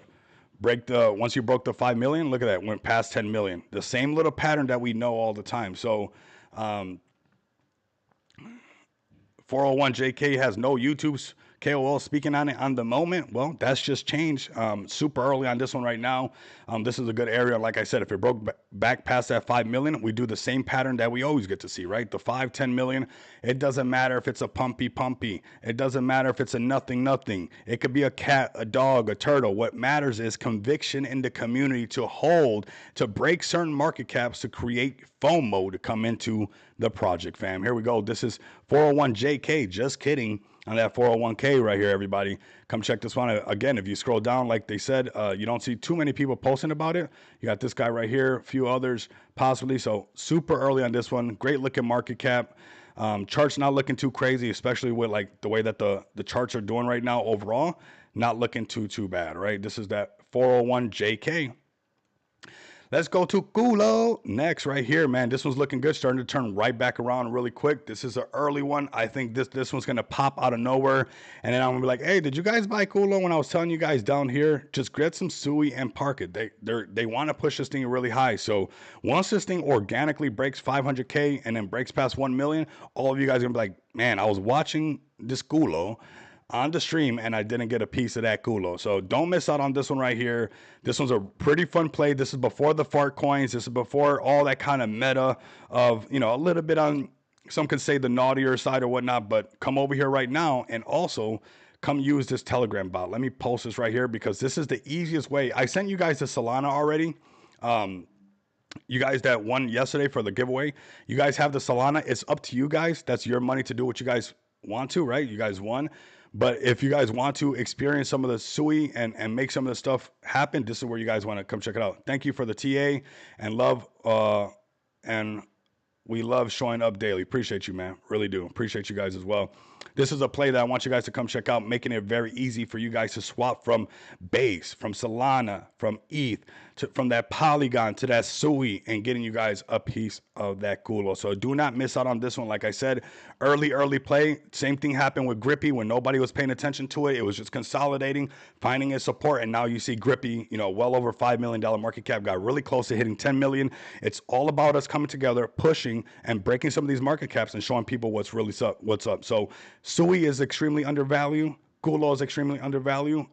once you broke the 5 million, look at that, went past 10 million. The same little pattern that we know all the time. So, 401 JK has no YouTube's KOL speaking on it on the moment. Well, that's just changed super early on this one right now. This is a good area. Like I said, if it broke back past that 5 million, we do the same pattern that we always get to see, right? The 5, 10 million. It doesn't matter if it's a pumpy. It doesn't matter if it's a nothing. It could be a cat, a dog, a turtle. What matters is conviction in the community to hold, to break certain market caps, to create FOMO to come into the project, fam. Here we go. This is 401 JK. Just kidding. On that 401k right here, everybody. Come check this one out. Again, if you scroll down, like they said, you don't see too many people posting about it. You got this guy right here, a few others possibly. So super early on this one. Great looking market cap. Charts not looking too crazy, especially with like the way that the charts are doing right now overall. Not looking too bad, right? This is that 401 JK. Let's go to Culo next right here, man. This one's looking good, starting to turn right back around really quick. This is an early one. I think this one's going to pop out of nowhere. And then I'm going to be like, hey, did you guys buy Culo when I was telling you guys down here? Just get some SUI and park it. They want to push this thing really high. So once this thing organically breaks 500K and then breaks past 1 million, all of you guys are going to be like, man, I was watching this Culo on the stream and I didn't get a piece of that Culo. So don't miss out on this one right here. This one's a pretty fun play. This is before the fart coins. This is before all that kind of meta of, a little bit on, some could say the naughtier side or whatnot, but come over here right now and also come use this Telegram bot. Let me post this right here because this is the easiest way. I sent you guys to Solana already. You guys that won yesterday for the giveaway, you guys have the Solana. It's up to you guys. That's your money to do what you guys want to, right? You guys won. But if you guys want to experience some of the SUI and make some of the stuff happen, this is where you guys want to come check it out. Thank you for the TA and love. And we love showing up daily. Appreciate you, man. Really do. Appreciate you guys as well. This is a play that I want you guys to come check out, making it very easy for you guys to swap from base, from Solana, from ETH, from that Polygon to that SUI and getting you guys a piece of that Culo. So do not miss out on this one. Like I said, early play. Same thing happened with Grippy when nobody was paying attention to it. It was just consolidating, finding its support. And now you see Grippy, well over $5 million market cap, got really close to hitting 10 million. It's all about us coming together, pushing and breaking some of these market caps and showing people what's up. So SUI is extremely undervalued. Culo is extremely undervalued.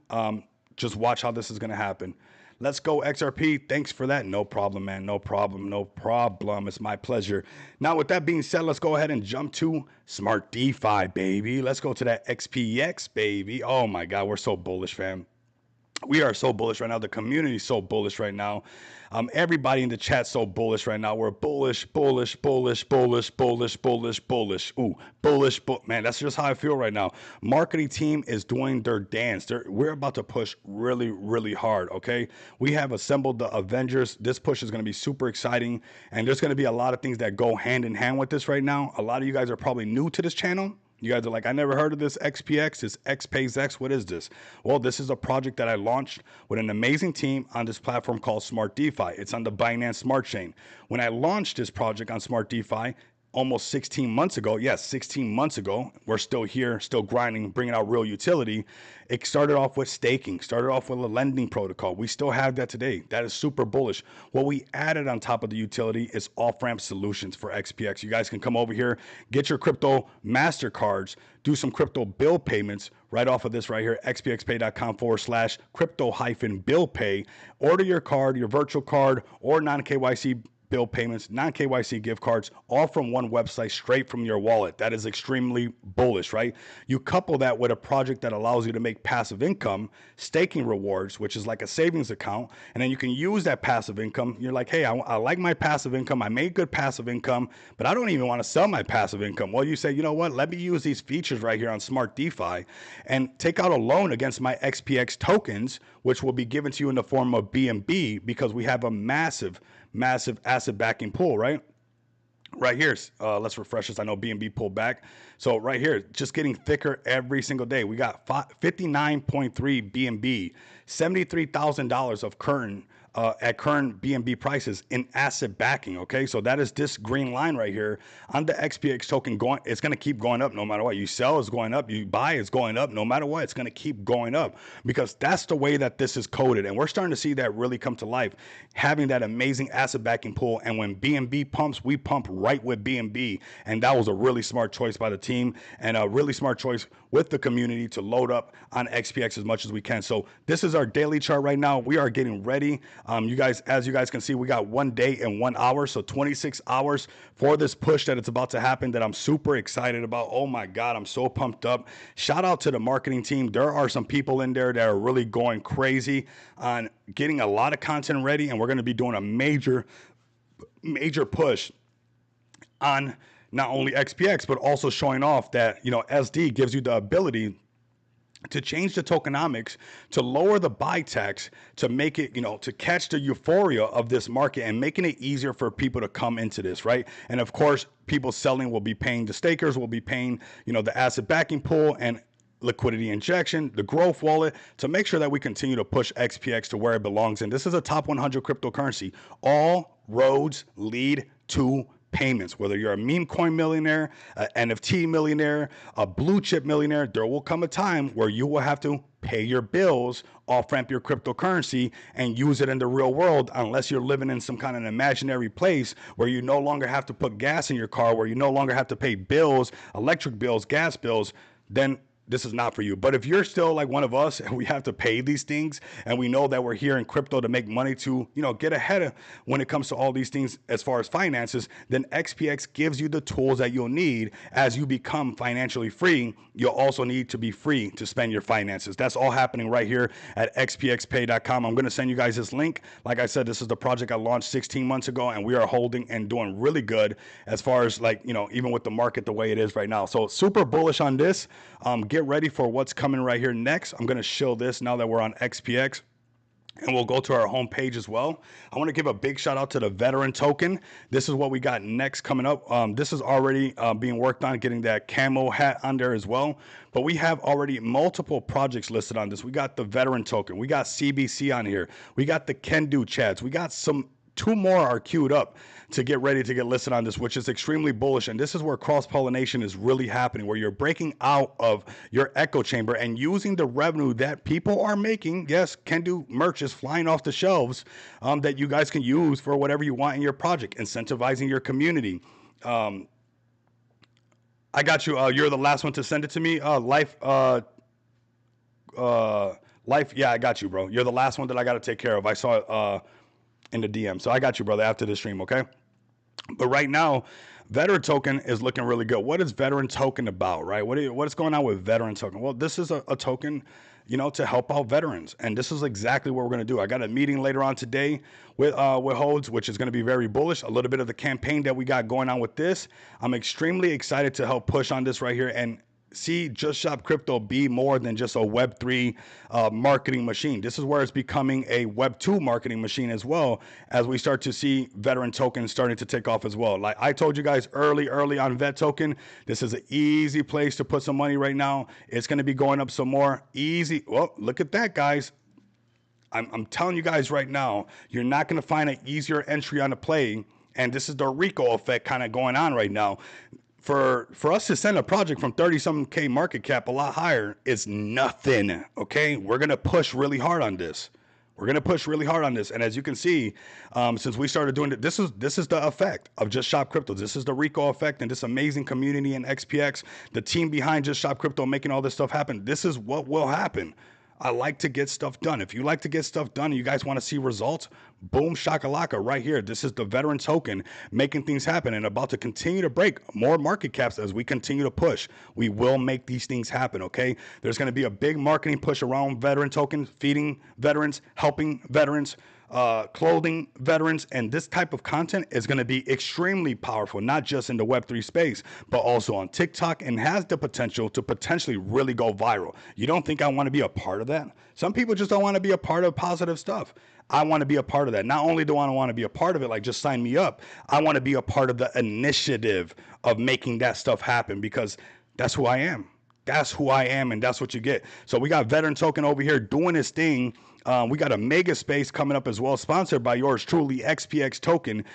Just watch how this is going to happen. Let's go, XRP. Thanks for that. No problem, man. No problem. No problem. It's my pleasure. Now, with that being said, let's go ahead and jump to Smart DeFi, baby. Let's go to that XPX, baby. Oh my God, we're so bullish, fam. We are so bullish right now. The community is so bullish right now. Everybody in the chat so bullish right now. We're bullish, bullish, bullish, bullish, bullish, bullish, bullish. Ooh, bullish, man. That's just how I feel right now. Marketing team is doing their dance. We're about to push really, really hard. Okay, we have assembled the Avengers. This push is going to be super exciting, and there's going to be a lot of things that go hand in hand with this right now. A lot of you guys are probably new to this channel. You guys are like, I never heard of this XPX. This X pays X. What is this? Well, this is a project that I launched with an amazing team on this platform called Smart DeFi. It's on the Binance Smart Chain. When I launched this project on Smart DeFi, almost 16 months ago, yes, 16 months ago, we're still here, still grinding, bringing out real utility. It started off with staking, started off with a lending protocol. We still have that today. That is super bullish. What we added on top of the utility is off-ramp solutions for XPX. You guys can come over here, get your crypto MasterCards, do some crypto bill payments right off of this right here, xpxpay.com/crypto-bill pay. Order your card, your virtual card, or non-KYC bill payments, non-KYC gift cards, all from one website straight from your wallet. That is extremely bullish, right? You couple that with a project that allows you to make passive income, staking rewards, which is like a savings account, and then you can use that passive income. You're like, hey, I like my passive income. I made good passive income, but I don't even want to sell my passive income. Well, you say, you know what? Let me use these features right here on Smart DeFi and take out a loan against my XPX tokens, which will be given to you in the form of BNB, because we have a massive asset backing pool, right? Right here, let's refresh this. I know BNB pulled back. So right here, just getting thicker every single day. We got 59.3 BNB, $73,000 of current at current BNB prices in asset backing. Okay, so that is this green line right here on the XPX token going. It's going to keep going up no matter what. You sell, it's going up. You buy, it's going up. No matter what, it's going to keep going up, because that's the way that this is coded, and we're starting to see that really come to life. Having that amazing asset backing pool, and when BNB pumps, we pump right with BNB, and that was a really smart choice by the team, and a really smart choice with the community to load up on XPX as much as we can. So this is our daily chart right now. We are getting ready. You guys, as you guys can see, we got 1 day and 1 hour, so 26 hours for this push that it's about to happen, that I'm super excited about. Oh my God, I'm so pumped up. Shout out to the marketing team. There are some people in there that are really going crazy on getting a lot of content ready, and we're going to be doing a major push on not only XPX, but also showing off that, you know, SD gives you the ability to change the tokenomics, to lower the buy tax, to make it, you know, to catch the euphoria of this market and making it easier for people to come into this, right? And of course, people selling will be paying, the stakers will be paying, you know, the asset backing pool and liquidity injection, the growth wallet, to make sure that we continue to push XPX to where it belongs. And this is a top 100 cryptocurrency. All roads lead to payments. Whether you're a meme coin millionaire, an NFT millionaire, a blue chip millionaire, there will come a time where you will have to pay your bills, off-ramp your cryptocurrency, and use it in the real world, unless you're living in some kind of imaginary place where you no longer have to put gas in your car, where you no longer have to pay bills, electric bills, gas bills. Then this is not for you. But if you're still like one of us and we have to pay these things, and we know that we're here in crypto to make money, to, you know, get ahead of when it comes to all these things as far as finances, then XPX gives you the tools that you'll need as you become financially free. You'll also need to be free to spend your finances. That's all happening right here at xpxpay.com. I'm going to send you guys this link. Like I said, this is the project I launched 16 months ago, and we are holding and doing really good as far as, like, you know, even with the market the way it is right now. So super bullish on this. Get ready for what's coming right here next. I'm going to show this now that we're on XPX, and we'll go to our home page as well. I want to give a big shout out to the veteran token. This is what we got next coming up. This is already being worked on, getting that camo hat on there as well. But we have already multiple projects listed on this. We got the veteran token. We got CBC on here. We got the Can Do chats. We got two more are queued up to get ready to get listed on this, which is extremely bullish. And this is where cross-pollination is really happening, where you're breaking out of your echo chamber and using the revenue that people are making. Yes, Can Do merch is flying off the shelves, that you guys can use for whatever you want in your project, incentivizing your community. I got you. You're the last one to send it to me. Life, yeah, I got you, bro. You're the last one that I got to take care of. I saw it in the DM. So I got you, brother, after the stream, okay? But right now, veteran token is looking really good. What is veteran token about, right? What is going on with veteran token? Well, this is a token, to help out veterans, and this is exactly what we're going to do. I got a meeting later on today with Hodes, which is going to be very bullish. A little bit of the campaign that we got going on with this. I'm extremely excited to help push on this right here and see Just Shop Crypto be more than just a Web3 marketing machine. This is where it's becoming a Web2 marketing machine as well, as we start to see veteran tokens starting to take off as well. Like I told you guys early on Vet Token, this is an easy place to put some money right now. It's going to be going up some more. Easy. Well, look at that, guys. I'm telling you guys right now, you're not going to find an easier entry on the play. And this is the Rico effect kind of going on right now. For us to send a project from 30-something K market cap a lot higher is nothing, okay? We're going to push really hard on this. We're going to push really hard on this. And as you can see, since we started doing it, this is the effect of Just Shop Crypto. This is the Rico effect and this amazing community in XPX, the team behind Just Shop Crypto making all this stuff happen. This is what will happen. I like to get stuff done. If you like to get stuff done and you guys want to see results, boom shakalaka right here. This is the veteran token making things happen and about to continue to break more market caps as we continue to push. We will make these things happen, okay? There's going to be a big marketing push around veteran tokens, feeding veterans, helping veterans, clothing veterans, and this type of content is going to be extremely powerful, not just in the Web3 space, but also on TikTok, and has the potential to potentially really go viral. You don't think I want to be a part of that? Some people just don't want to be a part of positive stuff. I want to be a part of that. Not only do I want to be a part of it, like just sign me up, I want to be a part of the initiative of making that stuff happen, because that's who I am. That's who I am, and that's what you get. So we got Veteran Token over here doing his thing. We got a mega space coming up as well, sponsored by yours truly, XPX Token.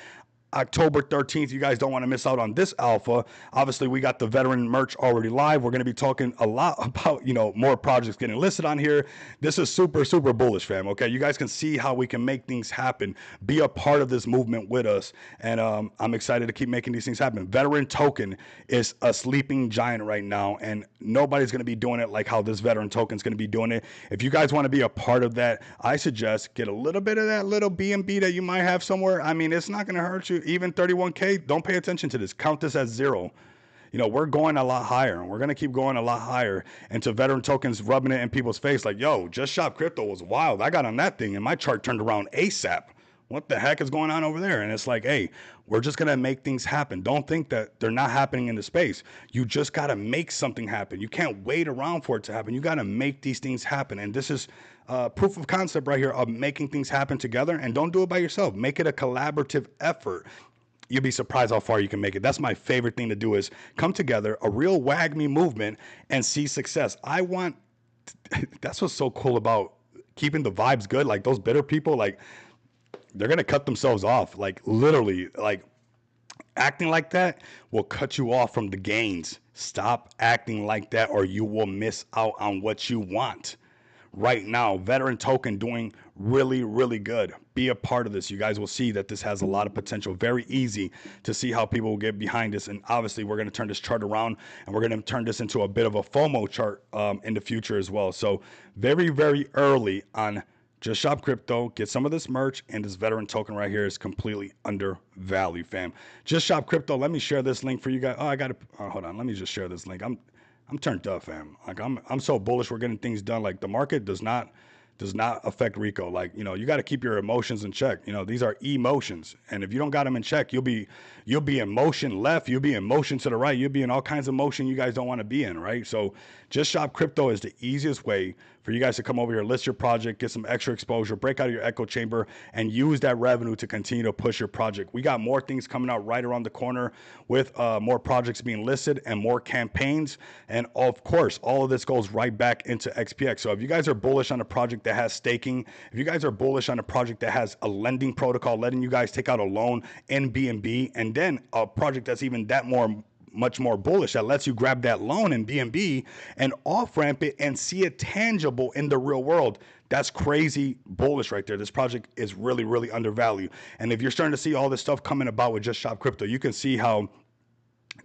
October 13th. You guys don't want to miss out on this alpha. Obviously, we got the veteran merch already live. We're going to be talking a lot about, more projects getting listed on here. This is super, super bullish, fam. Okay. You guys can see how we can make things happen. Be a part of this movement with us. And I'm excited to keep making these things happen. Veteran token is a sleeping giant right now, and nobody's going to be doing it like how this veteran token is going to be doing it. If you guys want to be a part of that, I suggest get a little bit of that little BNB that you might have somewhere. I mean, it's not going to hurt you. Even 31K, don't pay attention to this. Count this as zero. We're going a lot higher, and we're going to keep going a lot higher into veteran tokens, rubbing it in people's face like, yo, Just Shop Crypto was wild. I got on that thing and my chart turned around ASAP. What the heck is going on over there? And it's like, hey, we're just going to make things happen. Don't think that they're not happening in the space. You just got to make something happen. You can't wait around for it to happen. You got to make these things happen. And this is proof of concept right here of making things happen together. And don't do it by yourself. Make it a collaborative effort. You'll be surprised how far you can make it. That's my favorite thing to do, is come together, a real wag me movement, and see success. That's what's so cool about keeping the vibes good. Like those bitter people, like they're going to cut themselves off. Like literally, like acting like that will cut you off from the gains. Stop acting like that or you will miss out on what you want. Right now, veteran token doing really, really good. Be a part of this. You guys will see that this has a lot of potential. Very easy to see how people will get behind this. And obviously, we're going to turn this chart around, and we're going to turn this into a bit of a FOMO chart in the future as well. So very, very early on Just Shop Crypto. Get some of this merch, and this veteran token right here is completely undervalued, fam. Just Shop Crypto. Let me share this link for you guys. Oh, I got to hold on. Let me just share this link. I'm turned up, fam. Like I'm so bullish. We're getting things done. Like the market does not affect Rico. Like, you got to keep your emotions in check. These are emotions. And if you don't got them in check, you'll be in motion left. You'll be in motion to the right. You'll be in all kinds of motion you guys don't want to be in, right? So Just Shop Crypto is the easiest way for you guys to come over here, list your project, get some extra exposure, break out of your echo chamber, and use that revenue to continue to push your project. We got more things coming out right around the corner with more projects being listed and more campaigns. And of course, all of this goes right back into XPX. So if you guys are bullish on a project that has staking, if you guys are bullish on a project that has a lending protocol, letting you guys take out a loan in BNB, and then a project that's even much more bullish that lets you grab that loan in BNB and off ramp it and see it tangible in the real world. That's crazy bullish right there. This project is really, really undervalued. And if you're starting to see all this stuff coming about with Just Shop Crypto, you can see how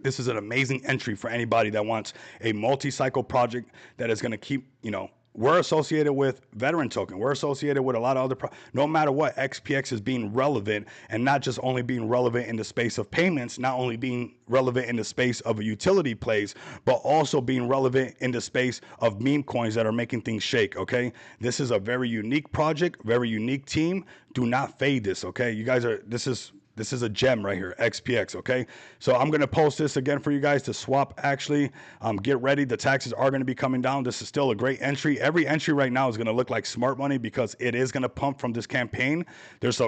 this is an amazing entry for anybody that wants a multi-cycle project that is going to keep, we're associated with veteran token. We're associated with a lot of other, no matter what, XPX is being relevant, and not just only being relevant in the space of payments, not only being relevant in the space of utility plays, but also being relevant in the space of meme coins that are making things shake. Okay. This is a very unique project, very unique team. Do not fade this. Okay. You guys are, this is a gem right here, XPX, okay? So I'm going to post this again for you guys to swap, actually. Get ready. The taxes are going to be coming down. This is still a great entry. Every entry right now is going to look like smart money because it is going to pump from this campaign. There's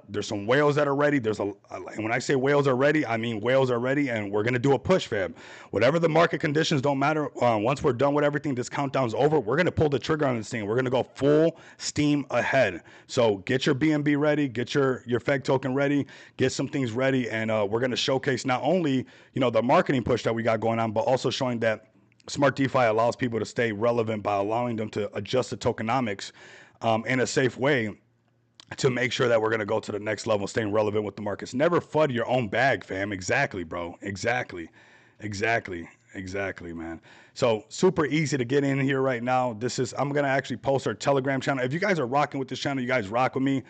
there's some whales that are ready. And when I say whales are ready, I mean whales are ready, and we're going to do a push, fam. Whatever the market conditions, don't matter. Once we're done with everything, this countdown's over. We're going to pull the trigger on this thing. We're going to go full steam ahead. So get your BNB ready. Get your FEG token ready. Get some things ready, and we're going to showcase not only, the marketing push that we got going on, but also showing that Smart DeFi allows people to stay relevant by allowing them to adjust the tokenomics in a safe way to make sure that we're going to go to the next level, staying relevant with the markets. Never FUD your own bag, fam. Exactly, bro. Exactly, man. So super easy to get in here right now. I'm going to actually post our Telegram channel. If you guys are rocking with this channel, you guys rock with me.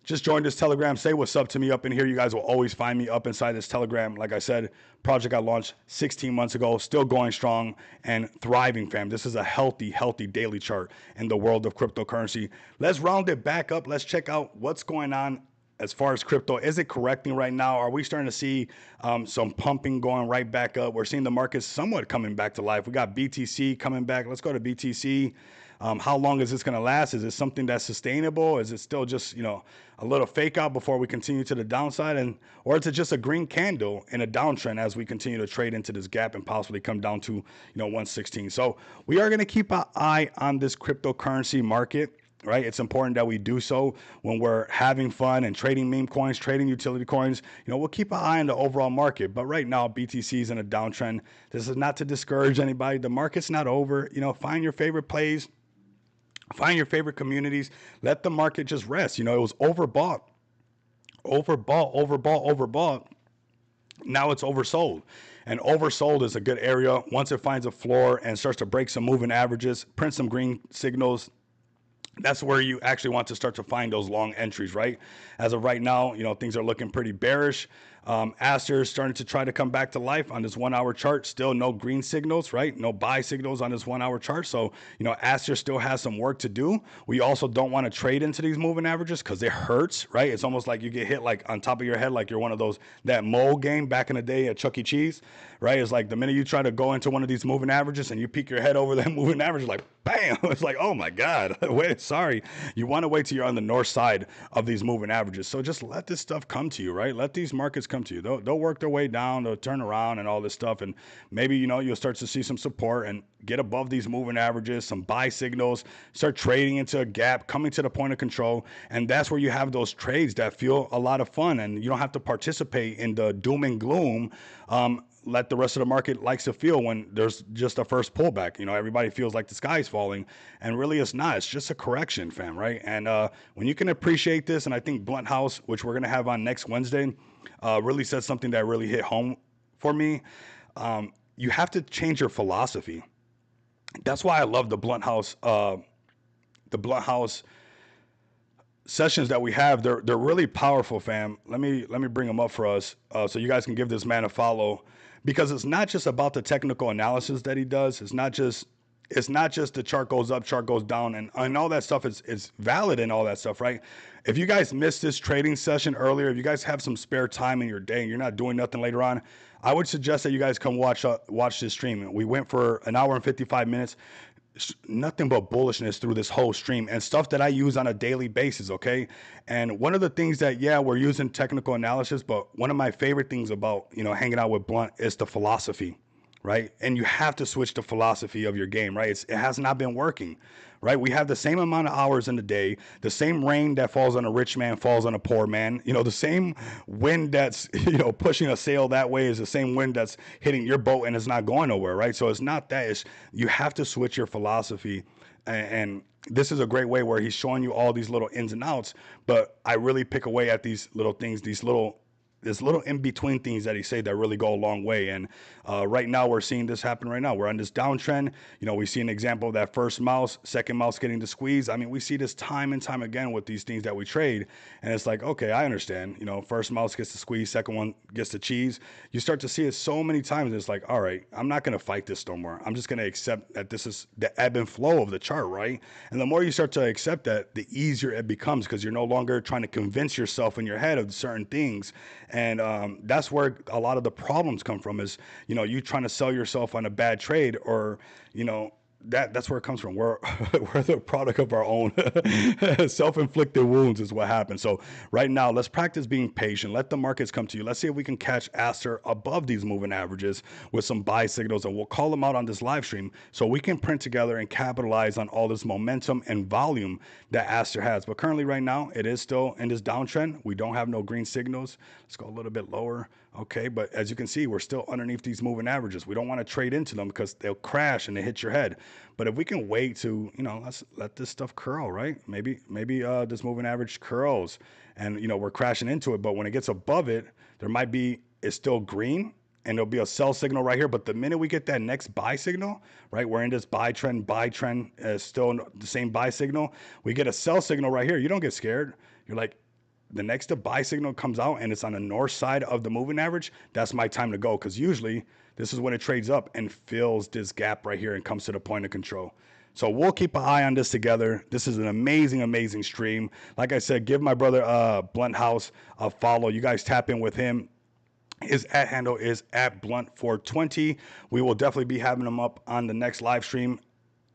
Just join this Telegram. Say what's up to me up in here. You guys will always find me up inside this Telegram. Like I said, project I launched 16 months ago, still going strong and thriving, fam. This is a healthy daily chart in the world of cryptocurrency. Let's round it back up. Let's check out what's going on as far as crypto. Is it correcting right now? Are we starting to see some pumping going right back up? We're seeing the markets somewhat coming back to life. We got BTC coming back. Let's go to BTC. How long is this going to last? Is it something that's sustainable? Is it still just, a little fake out before we continue to the downside? Or is it just a green candle in a downtrend as we continue to trade into this gap and possibly come down to, 116? So we are going to keep an eye on this cryptocurrency market, right? It's important that we do so when we're having fun and trading meme coins, trading utility coins. We'll keep an eye on the overall market. But right now, BTC is in a downtrend. This is not to discourage anybody. The market's not over. Find your favorite plays. Find your favorite communities. Let the market just rest. It was overbought. Now it's oversold. And oversold is a good area. Once it finds a floor and starts to break some moving averages, print some green signals, that's where you actually want to start to find those long entries, right? As of right now, things are looking pretty bearish. Aster is starting to try to come back to life on this 1 hour chart. Still no green signals, right? No buy signals on this 1 hour chart. So, Aster still has some work to do. We also don't want to trade into these moving averages because it hurts, right? It's almost like you get hit like on top of your head, like you're one of those, that mole game back in the day at Chuck E. Cheese, right? It's like the minute you try to go into one of these moving averages and you peek your head over that moving average, like bam, it's like, oh my God, wait, sorry. You want to wait till you're on the north side of these moving averages. So just let this stuff come to you, right? Let these markets come to you. They'll work their way down, they'll turn around and all this stuff. And maybe, you'll start to see some support and get above these moving averages, some buy signals, start trading into a gap, coming to the point of control. And that's where you have those trades that feel a lot of fun, and you don't have to participate in the doom and gloom let the rest of the market likes to feel when there's just a first pullback. Everybody feels like the sky's falling, and really it's not. It's just a correction, fam, right? And when you can appreciate this, and I think Blunt House, which we're going to have on next Wednesday, really said something that really hit home for me. You have to change your philosophy. That's why I love the Blunt House sessions that we have. They're really powerful, fam. Let me bring them up for us so you guys can give this man a follow, because it's not just about the technical analysis that he does. It's not just the chart goes up, chart goes down, and all that stuff is valid and all that stuff, right? If you guys missed this trading session earlier, if you guys have some spare time in your day and you're not doing nothing later on, I would suggest that you guys come watch this stream. We went for an hour and 55 minutes. Nothing but bullishness through this whole stream and stuff that I use on a daily basis, okay? And one of the things that, we're using technical analysis, but one of my favorite things about, hanging out with Blunt is the philosophy, right? And you have to switch the philosophy of your game, right? It has not been working, right? We have the same amount of hours in the day. The same rain that falls on a rich man falls on a poor man. The same wind that's, pushing a sail that way is the same wind that's hitting your boat and it's not going nowhere, right? So it's not that. You have to switch your philosophy. And this is a great way where he's showing you all these little ins and outs, but I really pick away at these little things, these little there's little in between things that he say that really go a long way. And right now we're seeing this happen right now. We're on this downtrend. You know, we see an example of that first mouse, second mouse getting the squeeze. I mean, we see this time and time again with these things that we trade. And it's like, okay, I understand. You know, first mouse gets the squeeze, second one gets the cheese. You start to see it so many times. It's like, all right, I'm not going to fight this no more. I'm just going to accept that this is the ebb and flow of the chart, right? And the more you start to accept that, the easier it becomes because you're no longer trying to convince yourself in your head of certain things. And that's where a lot of the problems come from is, you know, you trying to sell yourself on a bad trade or, you know, that's where it comes from. We're we're the product of our own self-inflicted wounds is what happens. So right now, let's practice being patient. Let the markets come to you. Let's see if we can catch Aster above these moving averages with some buy signals, and we'll call them out on this live stream so we can print together and capitalize on all this momentum and volume that Aster has. But currently, right now, it is still in this downtrend. We don't have no green signals. Let's go a little bit lower. Okay, but as you can see, we're still underneath these moving averages. We don't want to trade into them because they'll crash and they hit your head. But if we can wait to, you know, let's let this stuff curl, right? Maybe this moving average curls and, you know, we're crashing into it. But when it gets above it, there might be, it's still green and there'll be a sell signal right here. But the minute we get that next buy signal, right, we're in this buy trend, still the same buy signal. We get a sell signal right here. You don't get scared. You're like, the next buy signal comes out and it's on the north side of the moving average, that's my time to go. Because usually this is when it trades up and fills this gap right here and comes to the point of control. So we'll keep an eye on this together. This is an amazing, amazing stream. Like I said, give my brother Blunt House a follow. You guys tap in with him. His handle is @Blunt420. We will definitely be having him up on the next live stream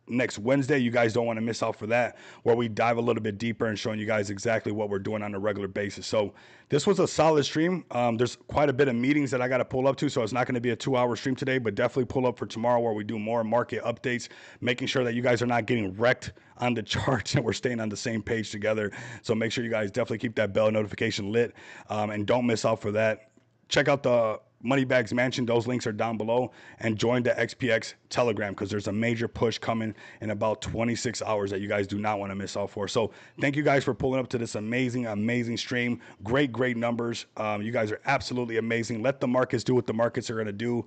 next Wednesday. You guys don't want to miss out for that, where we dive a little bit deeper and showing you guys exactly what we're doing on a regular basis. So this was a solid stream. There's quite a bit of meetings that I got to pull up to, so it's not going to be a 2-hour stream today, but definitely pull up for tomorrow where we do more market updates, making sure that you guys are not getting wrecked on the charts and we're staying on the same page together. So make sure you guys definitely keep that bell notification lit and don't miss out for that. Check out the Moneybags Mansion. Those links are down below. And join the XPX Telegram because there's a major push coming in about 26 hours that you guys do not want to miss out for. So thank you guys for pulling up to this amazing, amazing stream. Great, great numbers. You guys are absolutely amazing. Let the markets do what the markets are going to do.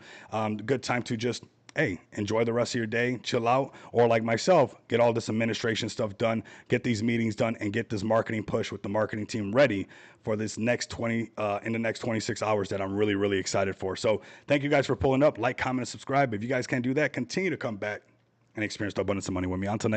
Good time to just, hey, enjoy the rest of your day, chill out, or like myself, get all this administration stuff done, get these meetings done, and get this marketing push with the marketing team ready for this next in the next 26 hours that I'm really, really excited for. So thank you guys for pulling up. Like, comment, and subscribe. If you guys can't do that, continue to come back and experience the abundance of money with me. Until next